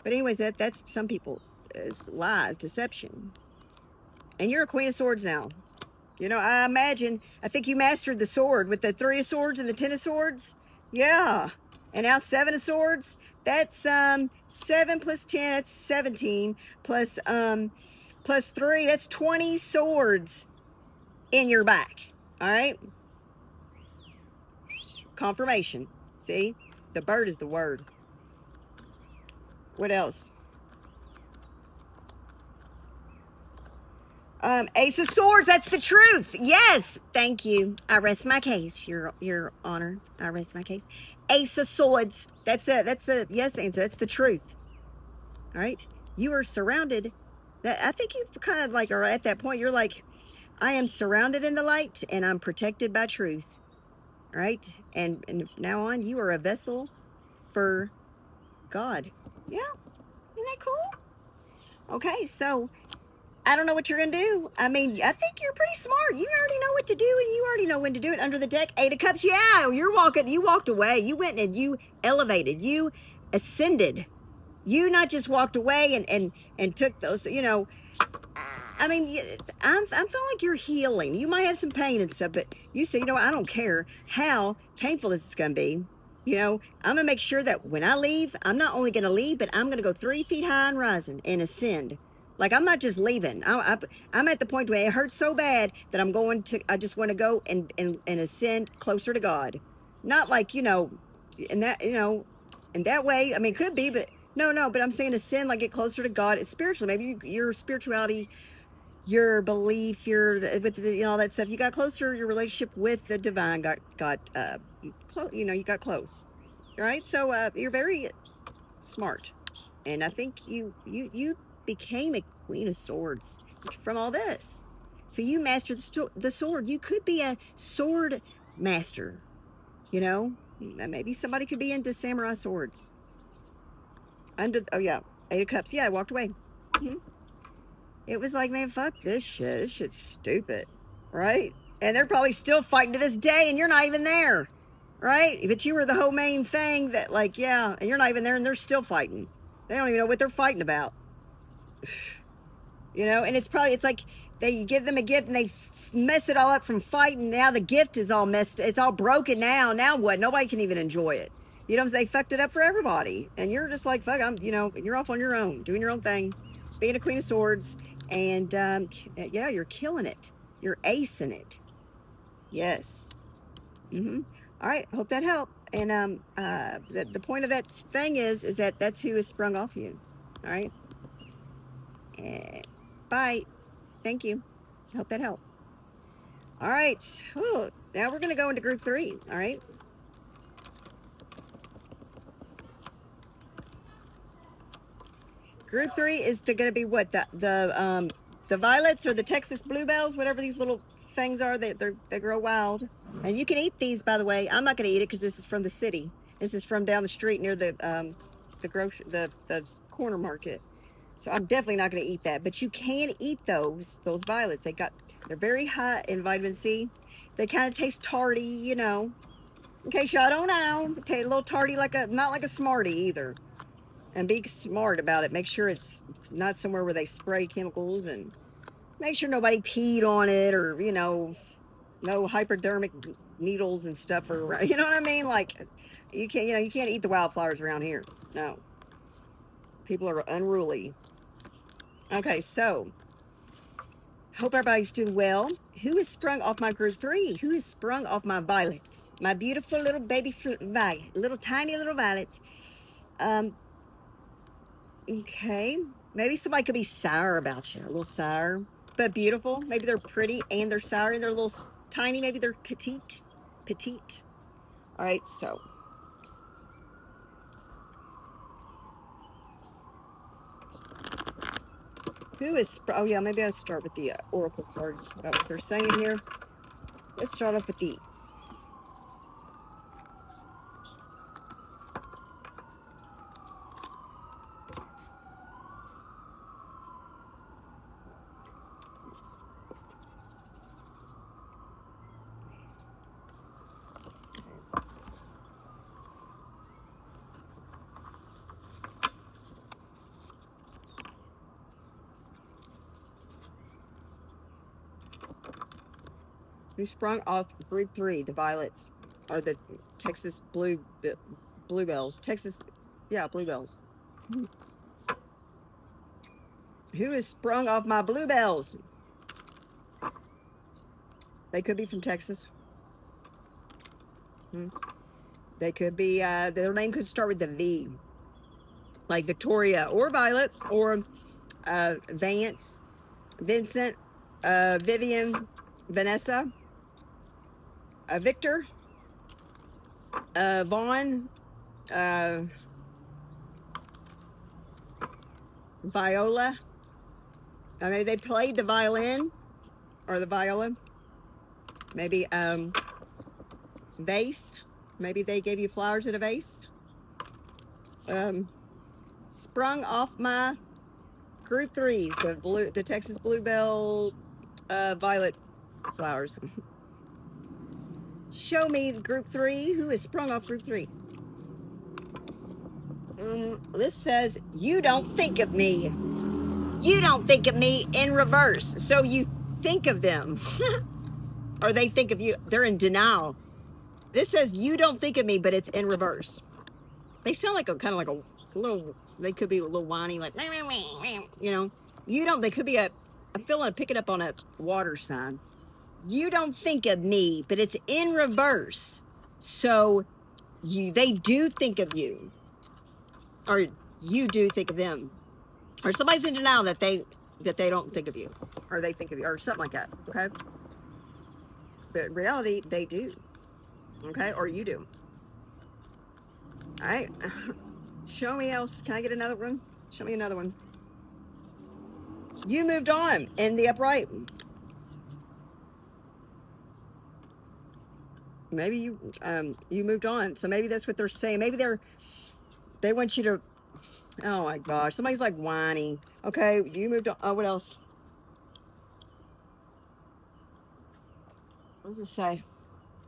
But anyways, that's some people. It's lies, deception. And you're a Queen of Swords now. I think you mastered the sword with the Three of Swords and the Ten of Swords. Yeah. And now Seven of Swords. That's 7 plus 10, that's 17. Plus 3, that's 20 swords in your back. All right. Confirmation. See, the bird is the word. What else? Ace of Swords. That's the truth. Yes. Thank you. I rest my case, Your Honor. I rest my case. Ace of Swords. That's a yes answer. That's the truth. All right. You are surrounded. I think you've kind of like are at that point. You're like, I am surrounded in the light and I'm protected by truth. Right? And now on, you are a vessel for God. Yeah. Isn't that cool? Okay, so I don't know what you're gonna do. I mean, I think you're pretty smart. You already know what to do, and you already know when to do it. Under the deck, 8 of Cups. Yeah, you're walking. You walked away. You went and you elevated. You ascended. You not just walked away and took those. You know, I mean, I'm feeling like you're healing. You might have some pain and stuff, but you say, you know, I don't care how painful this is going to be. You know, I'm going to make sure that when I leave, I'm not only going to leave, but I'm going to go 3 feet high and rising and ascend. Like, I'm not just leaving. I'm at the point where it hurts so bad that I just want to go and ascend closer to God. Not like, in that way, I mean, it could be, but no, but I'm saying ascend, like get closer to God. It's spiritual. Maybe your spirituality, your belief, all that stuff. You got closer. Your relationship with the divine you got close, right? So you're very smart, and I think you became a Queen of Swords from all this. So you mastered the sword. You could be a sword master. You know, maybe somebody could be into samurai swords. Oh yeah, 8 of Cups. Yeah, I walked away. Mm-hmm. It was like, man, fuck this shit. This shit's stupid, right? And they're probably still fighting to this day, and you're not even there, right? But you were the whole main thing that, like, yeah, and you're not even there, and they're still fighting. They don't even know what they're fighting about, And it's like they give them a gift, and they mess it all up from fighting. Now the gift is all messed. It's all broken now. Now what? Nobody can even enjoy it. You know, they fucked it up for everybody, and you're just like, fuck, you're off on your own, doing your own thing, being a Queen of Swords, and yeah, you're killing it. You're acing it. Yes. All right. Hope that helped. And the point of that thing is that that's who is sprung off you. All right. Bye. Thank you. Hope that helped. All right. Oh, now we're gonna go into group 3. All right. Group 3 is going to be what, the violets or the Texas bluebells, whatever these little things are. They grow wild, and you can eat these. By the way, I'm not going to eat it because this is from the city. This is from down the street near the corner market. So I'm definitely not going to eat that. But you can eat those violets. They're very high in vitamin C. They kind of taste tarty, in case y'all don't know. They taste a little tarty, not like a Smartie either. And be smart about it. Make sure it's not somewhere where they spray chemicals, and make sure nobody peed on it, or, no hypodermic needles and stuff, or, you know what I mean? Like, you can't eat the wildflowers around here. No. People are unruly. Okay, so hope everybody's doing well. Who is sprung off my group 3? Who is sprung off my violets? My beautiful little baby little tiny little violets. Okay, maybe somebody could be sour about you, a little sour, but beautiful. Maybe they're pretty and they're sour and they're a little tiny. Maybe they're petite. All right, so who is? Oh yeah, maybe I'll start with the oracle cards. What they're saying here. Let's start off with these. Who sprung off group 3? The violets, or the Texas bluebells. Bluebells. Who is sprung off my bluebells? They could be from Texas. They could be, their name could start with the V. Like Victoria, or Violet, or Vance, Vincent, Vivian, Vanessa, Victor, Vaughn, Viola. Maybe they played the violin or the viola. Maybe vase. Maybe they gave you flowers in a vase. Sprung off my Group threes, the Texas bluebell, violet flowers. Show me group three. Who is sprung off group three? This says, you don't think of me. You don't think of me in reverse. So you think of them. Or they think of you. They're in denial. This says, you don't think of me, but it's in reverse. They sound like kind of like a little, they could be a little whiny, like, you know. You don't, they could be I'm feeling, picking up on a water sign. You don't think of me, but it's in reverse. So they do think of you. Or you do think of them. Or somebody's in denial that they don't think of you. Or they think of you. Or something like that. Okay? But in reality, they do. Okay? Or you do. Alright. Show me else. Can I get another one? Show me another one. You moved on in the upright. Maybe you moved on. So maybe that's what they're saying. Maybe they want you to, oh my gosh, somebody's like whiny. Okay, you moved on. Oh, what else? What does it say?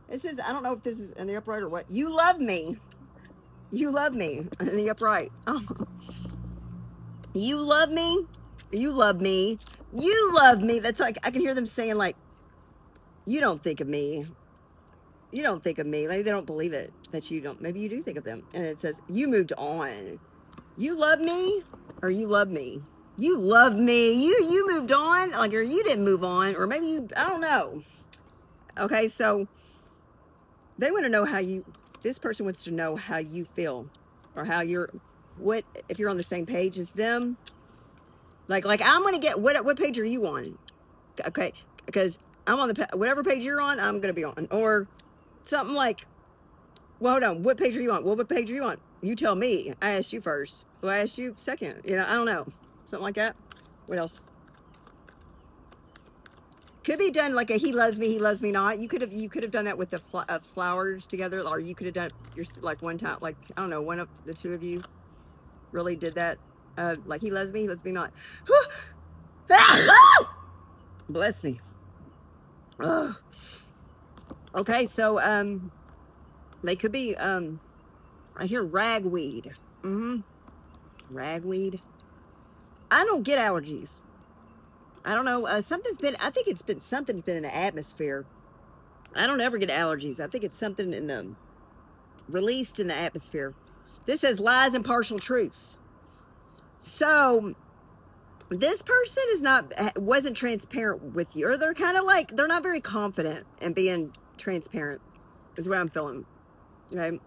This is, I don't know if this is in the upright or what. You love me. You love me in the upright. Oh. You love me. You love me. You love me. That's like, I can hear them saying like, you don't think of me. You don't think of me. Maybe they don't believe it, that you don't. Maybe you do think of them. And it says, you moved on. You love me, or you love me. You love me. You moved on, like, or you didn't move on, or maybe you, I don't know. Okay, so they want to know how you, this person wants to know how you feel, or how you're, what, if you're on the same page as them. Like I'm going to get, what page are you on? Okay, because I'm on the, whatever page you're on, I'm going to be on. Or something like, well, hold on, what page are you on? Well, what page are you on? You tell me. I asked you first. Well, I asked you second. You know, I don't know. Something like that. What else? Could be done like a he loves me not. You could have done that with the flowers together, or you could have done like one time, like, I don't know, one of the two of you really did that. Like he loves me not. Bless me. Ugh. Okay, so they could be I hear ragweed. Ragweed. I don't get allergies. I don't know. Something's been in the atmosphere. I don't ever get allergies. I think it's something in the released in the atmosphere. This says lies and partial truths. So this person wasn't transparent with you, or they're kind of like, they're not very confident in being transparent, is what I'm feeling. Okay.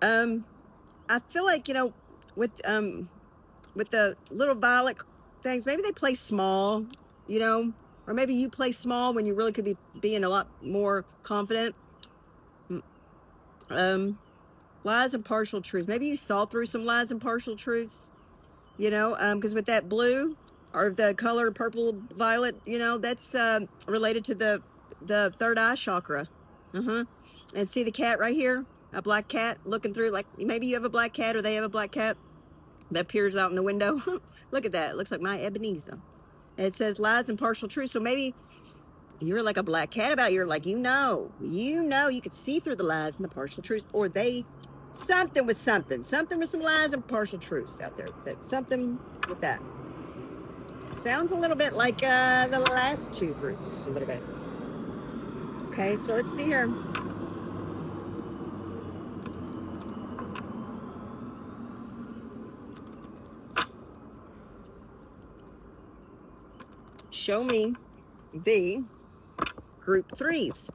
I feel like, you know, with the little violet things, maybe they play small, you know, or maybe you play small when you really could be being a lot more confident. Lies and partial truths. Maybe you saw through some lies and partial truths, you know, because with that blue or the color purple violet, you know, that's related to the third eye chakra. And see the cat right here, a black cat looking through, like maybe you have a black cat or they have a black cat that peers out in the window. Look at that. It looks like my Ebenezer. And it says lies and partial truths. So maybe you're like a black cat about it. You're like, you could see through the lies and the partial truths, or something with some lies and partial truths out there. Something with that. Sounds a little bit like the last two groups, a little bit. Okay, so let's see here. Show me the group threes,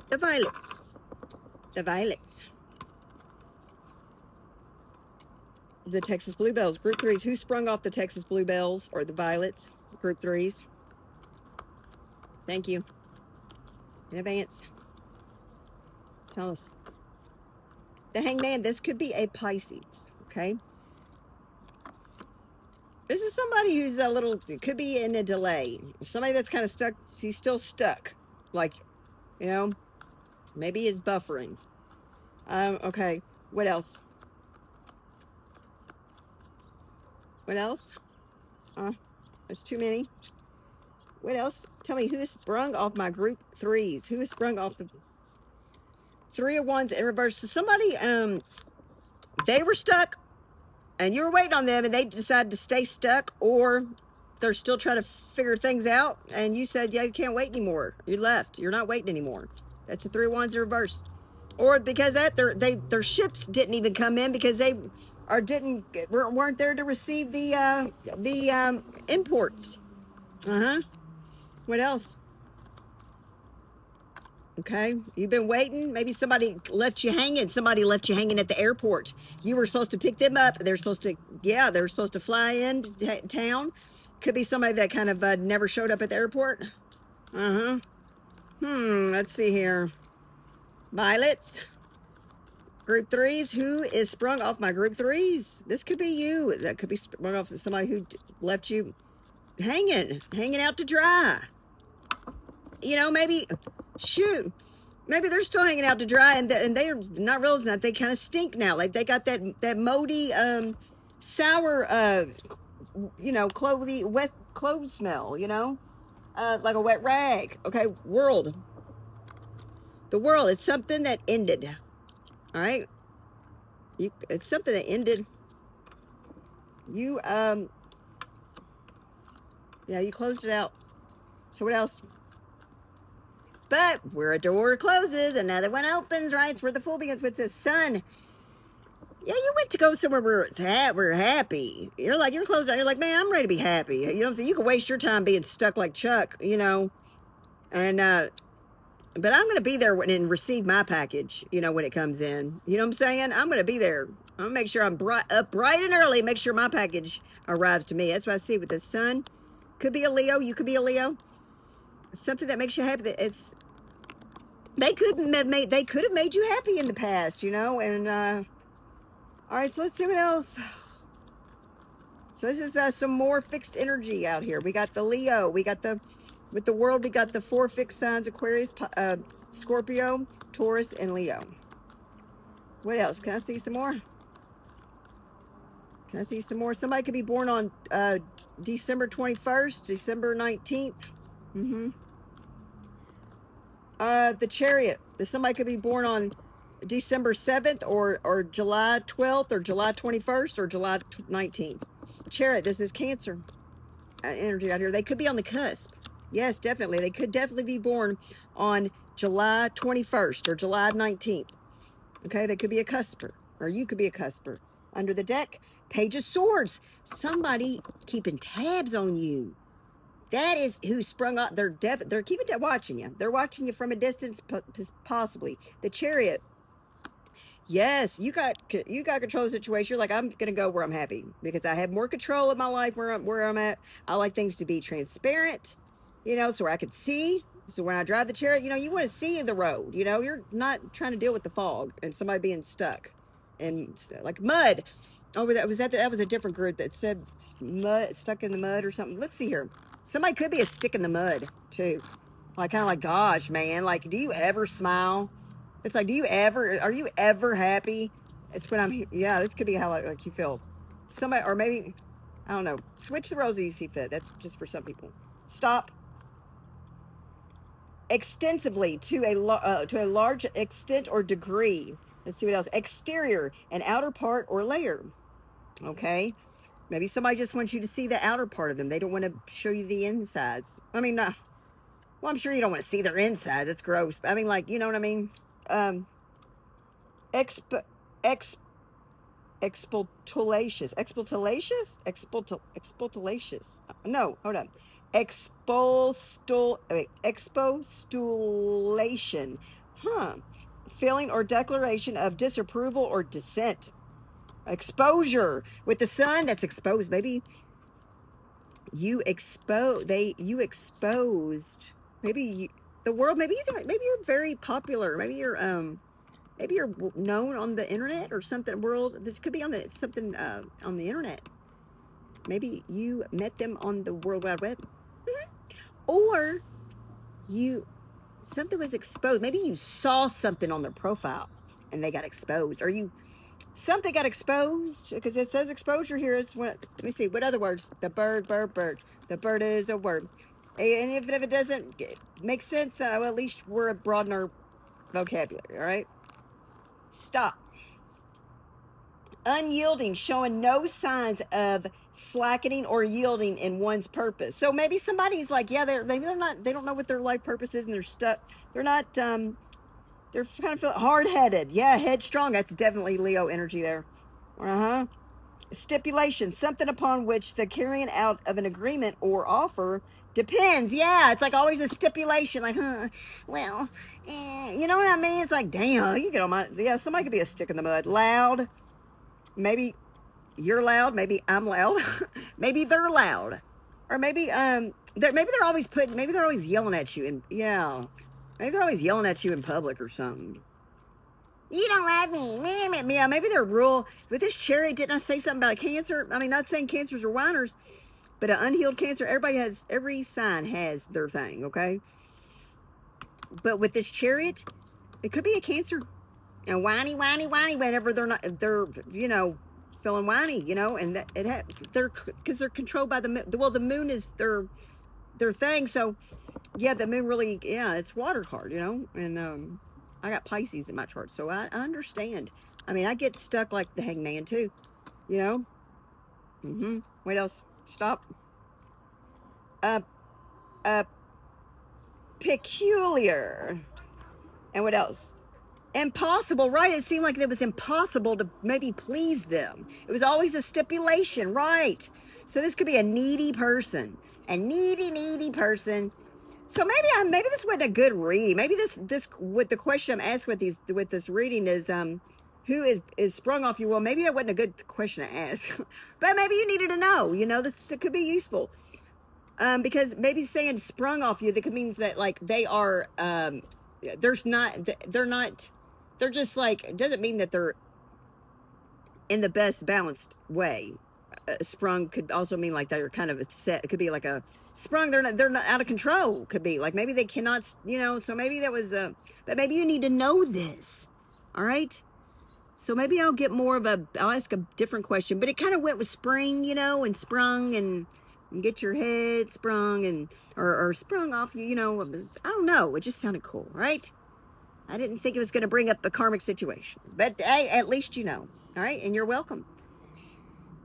the violets. The Texas bluebells, group threes. Who sprung off the Texas bluebells or the violets, group threes? Thank you in advance. Tell us. The Hangman, this could be a Pisces, okay? This is somebody who's could be in a delay. Somebody that's kind of stuck, he's still stuck. Like, you know, maybe it's buffering. Okay, what else? What else? There's too many. What else? Tell me who is sprung off my group threes. Who is sprung off the 3 of Wands in reverse? So somebody, they were stuck and you were waiting on them and they decided to stay stuck, or they're still trying to figure things out and you said, yeah, you can't wait anymore. You left. You're not waiting anymore. That's the 3 of Wands in reverse. Or because that their ships didn't even come in because they weren't there to receive the imports. What else? Okay, you've been waiting. Maybe somebody left you hanging. Somebody left you hanging at the airport. You were supposed to pick them up. They're supposed to fly into town. Could be somebody that kind of never showed up at the airport. Let's see here. Violets. Group threes. Who is sprung off my group threes? This could be you. That could be sprung off of somebody who left you hanging out to dry. You know, maybe, shoot, maybe they're still hanging out to dry and they're not realizing that they kind of stink now. Like they got that moldy, sour, you know, wet clothes smell, you know, like a wet rag. Okay, world. The world is something that ended. All right. It's something that ended. You, yeah, you closed it out. So what else? But where a door closes, another one opens, right? It's where the fool begins. With the sun. Yeah, you went to go somewhere where we're happy. You're closed down. You're like, man, I'm ready to be happy. You know what I'm saying? You can waste your time being stuck like Chuck, you know. And, but I'm going to be there and receive my package, you know, when it comes in. You know what I'm saying? I'm going to be there. I'm going to make sure I'm up bright and early, make sure my package arrives to me. That's what I see with the sun. Could be a Leo. You could be a Leo. Something that makes you happy. They could have made you happy in the past, you know. And all right, so let's see what else. So this is some more fixed energy out here. We got the Leo. We got with the world, we got the 4 fixed signs: Aquarius, Scorpio, Taurus, and Leo. What else? Can I see some more? Can I see some more? Somebody could be born on December 21st, December 19th. The Chariot. Somebody could be born on December 7th or July 12th or July 21st or July 19th. Chariot, this is Cancer energy out here. They could be on the cusp. Yes, definitely. They could definitely be born on July 21st or July 19th. Okay, they could be a cusper, or you could be a cusper. Under the deck, Page of Swords. Somebody keeping tabs on you. That is who sprung up. They're keeping watching you. They're watching you from a distance, possibly. The Chariot. Yes, you got control of the situation. You're like, I'm gonna go where I'm happy because I have more control of my life where I'm at. I like things to be transparent, you know, so I could see. So when I drive the Chariot, you know, you want to see the road. You know, you're not trying to deal with the fog and somebody being stuck and like mud. Oh, that was a different group that said mud, stuck in the mud or something. Let's see here. Somebody could be a stick in the mud too. Like kind of like, gosh, man, like, do you ever smile? It's like, are you ever happy? It's when yeah, this could be how like you feel. Somebody, or maybe, I don't know. Switch the roles as you see fit. That's just for some people. Stop. Extensively to a large extent or degree. Let's see what else. Exterior, an outer part or layer. Okay. Maybe somebody just wants you to see the outer part of them. They don't want to show you the insides. I mean, well, I'm sure you don't want to see their insides. It's gross. I mean, like, you know what I mean? Expultulacious. No, hold on. Expostulation. Feeling or declaration of disapproval or dissent. Exposure. With the sun, that's exposed. Maybe you exposed. Maybe the world. Maybe you're very popular. Maybe you're known on the internet or something. This could be on on the internet. Maybe you met them on the World Wide Web, or something was exposed. Maybe you saw something on their profile and they got exposed, or Something got exposed, because it says exposure here. It's when, let me see, what other words? The bird, bird, bird. The bird is a word. And if it doesn't make sense, well, at least we're broadening our vocabulary, all right? Stop. Unyielding, showing no signs of slackening or yielding in one's purpose. So maybe somebody's like, yeah, maybe they're not, they don't know what their life purpose is, and they're stuck. They're not, they're kind of hard-headed. Yeah, headstrong. That's definitely Leo energy there. Uh-huh. Stipulation, something upon which the carrying out of an agreement or offer depends. Yeah, it's like always a stipulation. Like, well, you know what I mean? It's like, damn, you get on my, yeah, somebody could be a stick in the mud. Loud. Maybe you're loud. Maybe I'm loud. Maybe they're loud. Or maybe, maybe they're always yelling at you. And yeah. Maybe they're always yelling at you in public or something. You don't love me. Yeah, maybe they're real. With this Chariot, didn't I say something about a Cancer? I mean, not saying Cancers are whiners, but an unhealed Cancer, every sign has their thing, okay? But with this Chariot, it could be a Cancer. And whiny whenever they're, you know, feeling whiny, you know, and that because they're controlled by the moon. Well, the moon is their thing, so yeah, the moon really, yeah, it's water card, you know, and I got Pisces in my chart, so I understand. I mean, I get stuck like the Hangman too, you know. What else? Stop. Peculiar. And what else? Impossible, right? It seemed like it was impossible to maybe please them. It was always a stipulation, right? So this could be a needy person, a needy person. So maybe this wasn't a good reading. Maybe this with the question I'm asking with this reading is who is sprung off you? Well, maybe that wasn't a good question to ask, but maybe you needed to know. You know, this could be useful. Because maybe saying sprung off you, that means that like they are they're just like, it doesn't mean that they're in the best balanced way. Sprung could also mean like they're kind of upset. It could be like a sprung, they're not out of control. Could be like maybe they cannot, you know, so maybe that was but maybe you need to know this. All right, so maybe I'll ask a different question, but it kind of went with spring, you know, and sprung and get your head sprung and or sprung off you, you know. I don't know, it just sounded cool, right? I didn't think it was going to bring up a karmic situation, but hey, at least you know. All right, and you're welcome.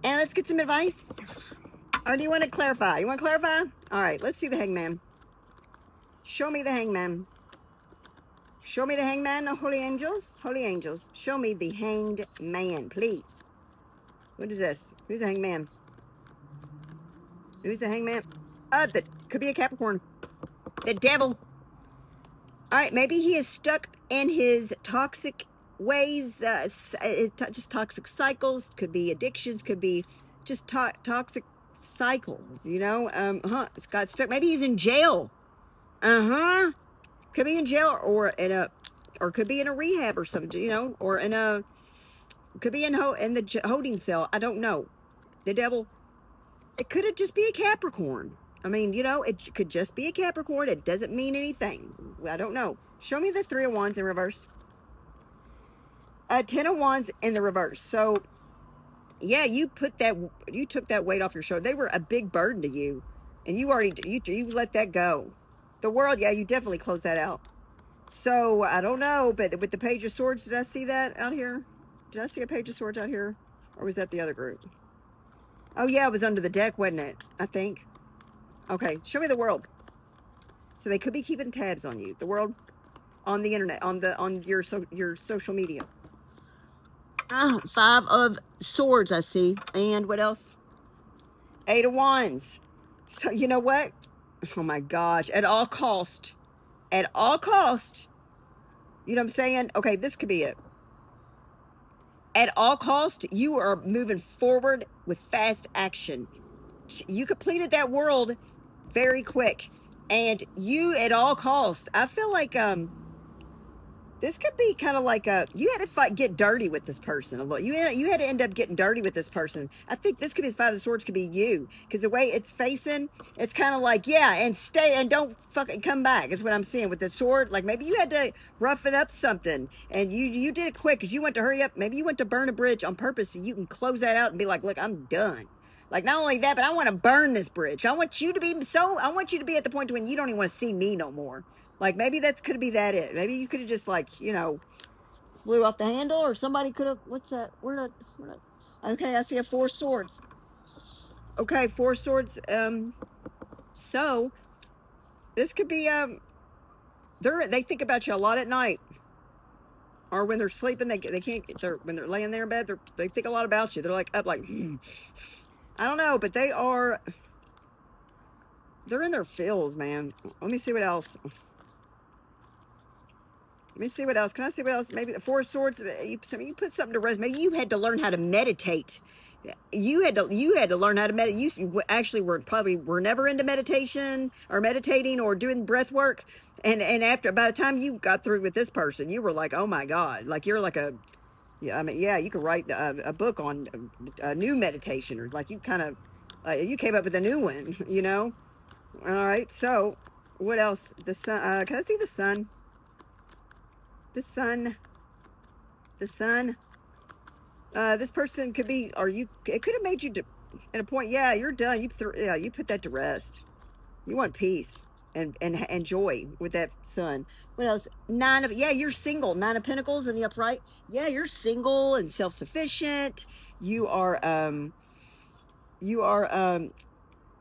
And let's get some advice. Or do you want to clarify? You want to clarify? All right, let's see the Hangman. Show me the Hangman. Show me the Hangman, the holy angels. Holy angels, show me the Hanged Man, please. What is this? Who's the Hangman? Who's the Hangman? That could be a Capricorn. The devil. All right, maybe he is stuck in his toxic ways, just toxic cycles. Could be addictions, could be just toxic cycles, you know. It's got stuck. Maybe he's in jail. Could be in jail, or could be in a rehab or something, you know, or could be in the holding cell. I don't know. The devil. It could just be a Capricorn. I mean, you know, it could just be a Capricorn. It doesn't mean anything. I don't know. Show me the 3 of Wands in reverse. 10 of Wands in the reverse. So, yeah, you took that weight off your shoulder. They were a big burden to you, and you let that go. The World, yeah, you definitely closed that out. So, I don't know, but with the Page of Swords, did I see that out here? Did I see a Page of Swords out here? Or was that the other group? Oh, yeah, it was under the deck, wasn't it? I think. Okay, show me the World. So they could be keeping tabs on you. The World, on the internet, on your social media. 5 of Swords, I see. And what else? 8 of Wands. So you know what? Oh my gosh! At all cost, you know what I'm saying? Okay, this could be it. At all cost, you are moving forward with fast action. You completed that World very quick, and you at all cost. I feel like This could be kind of like you had to get dirty with this person a lot. You had to end up getting dirty with this person. I think this could be the Five of Swords, could be you, because the way it's facing, it's kind of like, yeah, and stay and don't fucking come back. Is what I'm seeing with the sword. Like maybe you had to roughen up something, and you did it quick because you went to hurry up. Maybe you went to burn a bridge on purpose so you can close that out and be like, look, I'm done. Like not only that, but I want to burn this bridge. I want you to be at the point when you don't even want to see me no more. Like maybe that's could be that it. Maybe you could have just like, you know, flew off the handle, or somebody could have. What's that? We're not. Okay, I see a 4 swords. Okay, 4 swords. So this could be they think about you a lot at night, or when they're sleeping. They can't. When they're laying there in bed, they think a lot about you. They're like up like. I don't know, but they're in their feels, man. Let me see what else. Let me see what else. Can I see what else? Maybe the 4 swords. You put something to rest. Maybe you had to learn how to meditate. You had to learn how to meditate. You actually were never into meditation or meditating or doing breath work. And by the time you got through with this person, you were like, oh my God, like you're like a, yeah. I mean, yeah, you could write a book on a new meditation, or like you kind of, you came up with a new one, you know. All right. So what else? The sun. Can I see the sun? The sun. This person could be, it could have made you at a point. Yeah, you're done. You put that to rest. You want peace and joy with that sun. What else? You're single. 9 of Pentacles in the upright. Yeah, you're single and self-sufficient. You are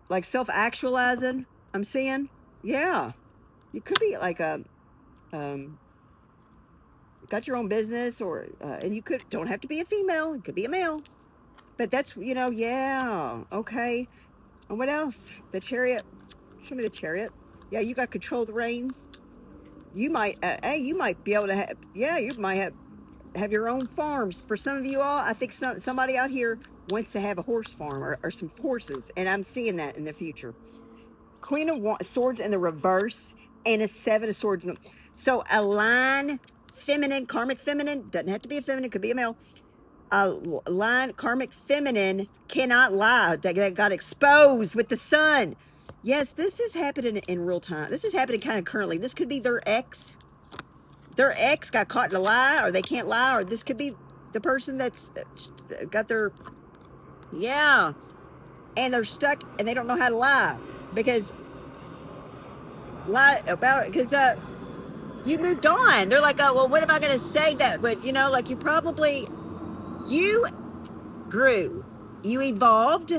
like self-actualizing. I'm seeing. Yeah, you could be like got your own business, or and you don't have to be a female, it could be a male, but that's, you know, yeah, okay. And what else? The Chariot. Show me the Chariot. Yeah, you got control of the reins. You might you might be able to have, yeah, you might have your own farms. For some of you all, I think somebody out here wants to have a horse farm, or some horses, and I'm seeing that in the future. Queen of Swords in the reverse, and a 7 of Swords. So a line, feminine, karmic feminine, doesn't have to be a feminine, could be a male. A line, karmic feminine, cannot lie. That got exposed with the sun. Yes, this is happening in real time. This is happening kind of currently. This could be their ex. Their ex got caught in a lie, or they can't lie, or this could be the person that's got their, yeah, and they're stuck and they don't know how to lie because you moved on. They're like, oh, well, what am I going to say that? But, you know, like you grew, you evolved,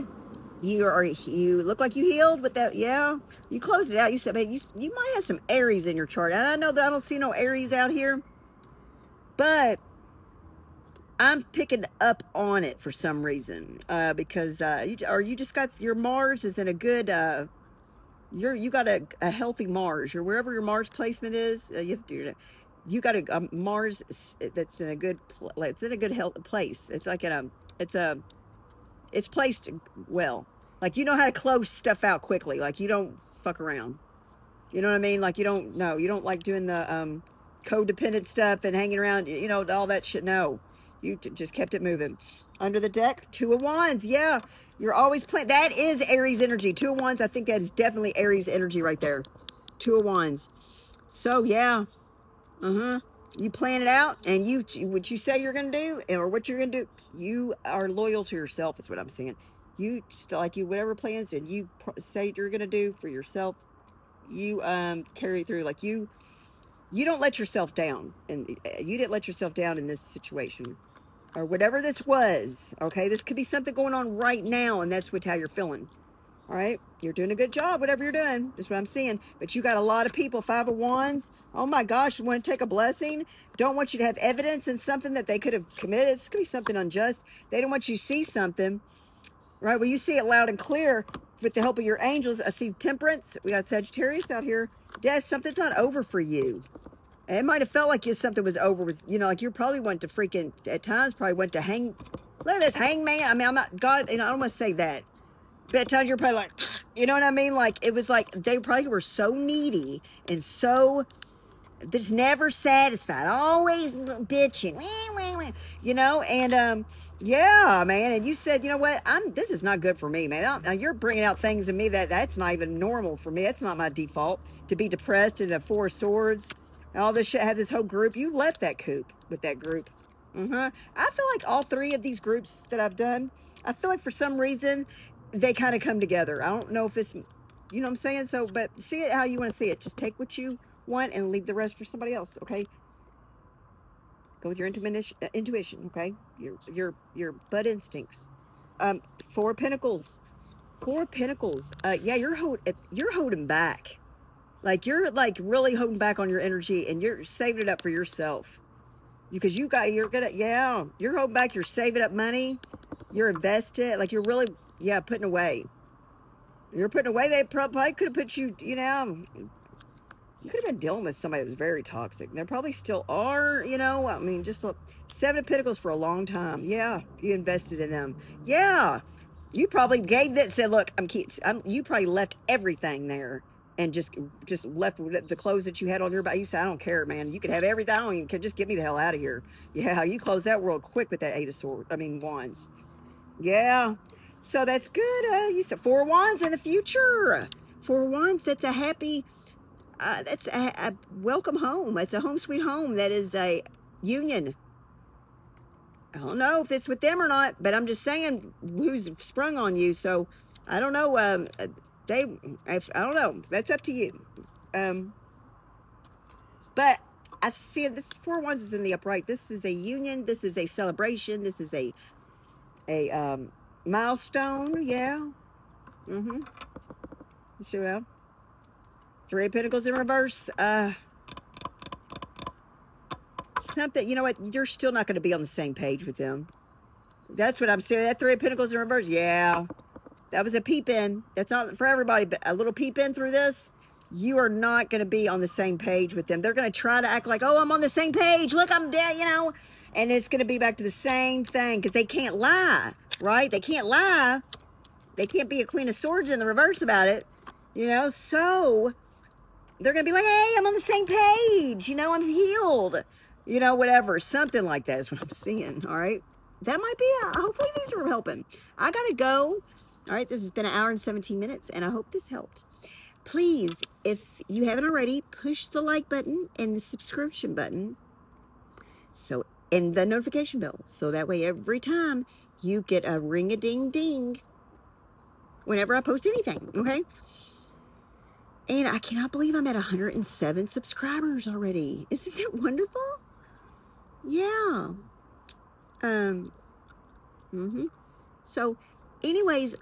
you look like you healed with that. Yeah, you closed it out. You said, man, you might have some Aries in your chart. And I know that I don't see no Aries out here, but I'm picking up on it for some reason, because you just got your Mars is in a good, you got a healthy Mars. Or wherever your Mars placement is, you have to do that. You got a Mars that's in a good, it's in a good health place. It's like it's placed well. Like you know how to close stuff out quickly. Like you don't fuck around. You know what I mean? Like you don't like doing the codependent stuff and hanging around. You know, all that shit. No, you just kept it moving. Under the deck, 2 of Wands. Yeah, you're always playing. That is Aries energy. 2 of Wands. I think that is definitely Aries energy right there. 2 of Wands. So yeah, you plan it out, and what you say you're gonna do, or what you're gonna do. You are loyal to yourself. Is what I'm saying. You still whatever plans and you say you're gonna do for yourself. You carry through. Like you don't let yourself down, and you didn't let yourself down in this situation. Or whatever this was, okay? This could be something going on right now, and that's how you're feeling, all right? You're doing a good job, whatever you're doing. That's what I'm seeing. But you got a lot of people, 5 of Wands. Oh, my gosh, you want to take a blessing? Don't want you to have evidence in something that they could have committed. It's going to be something unjust. They don't want you to see something, right? Well, you see it loud and clear with the help of your angels. I see Temperance. We got Sagittarius out here. Death, something's not over for you. It might have felt like something was over with, you know, like you probably went to freaking, at times, probably went to look at this hangman. I mean, I'm not, God, and I don't want to say that. But at times you're probably like, you know what I mean? Like, it was like, they probably were so needy and so That's never satisfied, always bitching, you know. And yeah, man. And you said, you know what, this is not good for me, man. You're bringing out things in me that's not even normal for me. That's not my default, to be depressed and a Four of Swords and all this shit. Have this whole group. You left that coop with that group. I feel like all three of these groups that I've done, I feel like for some reason they kind of come together. I don't know if it's, you know what I'm saying? So, but see it how you want to see it. Just take what you want and leave the rest for somebody else, okay? Go with your intuition, okay? Your butt instincts. Four of Pentacles. Four of Pentacles. Yeah, you're holding back. Like, you're like really holding back on your energy, and you're saving it up for yourself. Because you're holding back, you're saving up money, you're invested, like you're really, putting away. You're putting away. They probably could have put you, you know, you could have been dealing with somebody that was very toxic. There probably still are, you know. I mean, just Seven of Pentacles for a long time. Yeah, you invested in them. Yeah, you probably gave that, said, look, you probably left everything there and just left with the clothes that you had on your back. You said, I don't care, man. You could have everything. I don't even care. Just get me the hell out of here. Yeah, you closed that world quick with that Wands. Yeah, so that's good. You said Four of Wands in the future. Four of Wands, that's a happy... that's a welcome home. It's a home sweet home. That is a union. I don't know if it's with them or not, but I'm just saying who's sprung on you. So I don't know. I don't know. That's up to you. But I've seen this Four of Wands is in the upright. This is a union. This is a celebration. This is a milestone. Yeah. So, Three of Pentacles in reverse. Something, you know what? You're still not going to be on the same page with them. That's what I'm saying. That Three of Pentacles in reverse. Yeah. That was a peep in. That's not for everybody, but a little peep in through this. You are not going to be on the same page with them. They're going to try to act like, oh, I'm on the same page. Look, I'm dead, you know. And it's going to be back to the same thing because they can't lie, right? They can't lie. They can't be a Queen of Swords in the reverse about it, you know. So they're going to be like, hey, I'm on the same page. You know, I'm healed. You know, whatever. Something like that is what I'm seeing, all right? That might be, hopefully these are helping. I got to go. All right, this has been 1 hour and 17 minutes, and I hope this helped. Please, if you haven't already, push the like button and the subscription button. And the notification bell. So that way every time you get a ring-a-ding-ding whenever I post anything, okay? And I cannot believe I'm at 107 subscribers already. Isn't that wonderful? Yeah. So, anyways,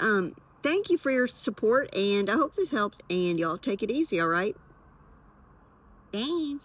thank you for your support, and I hope this helped, and y'all take it easy, all right? Dang.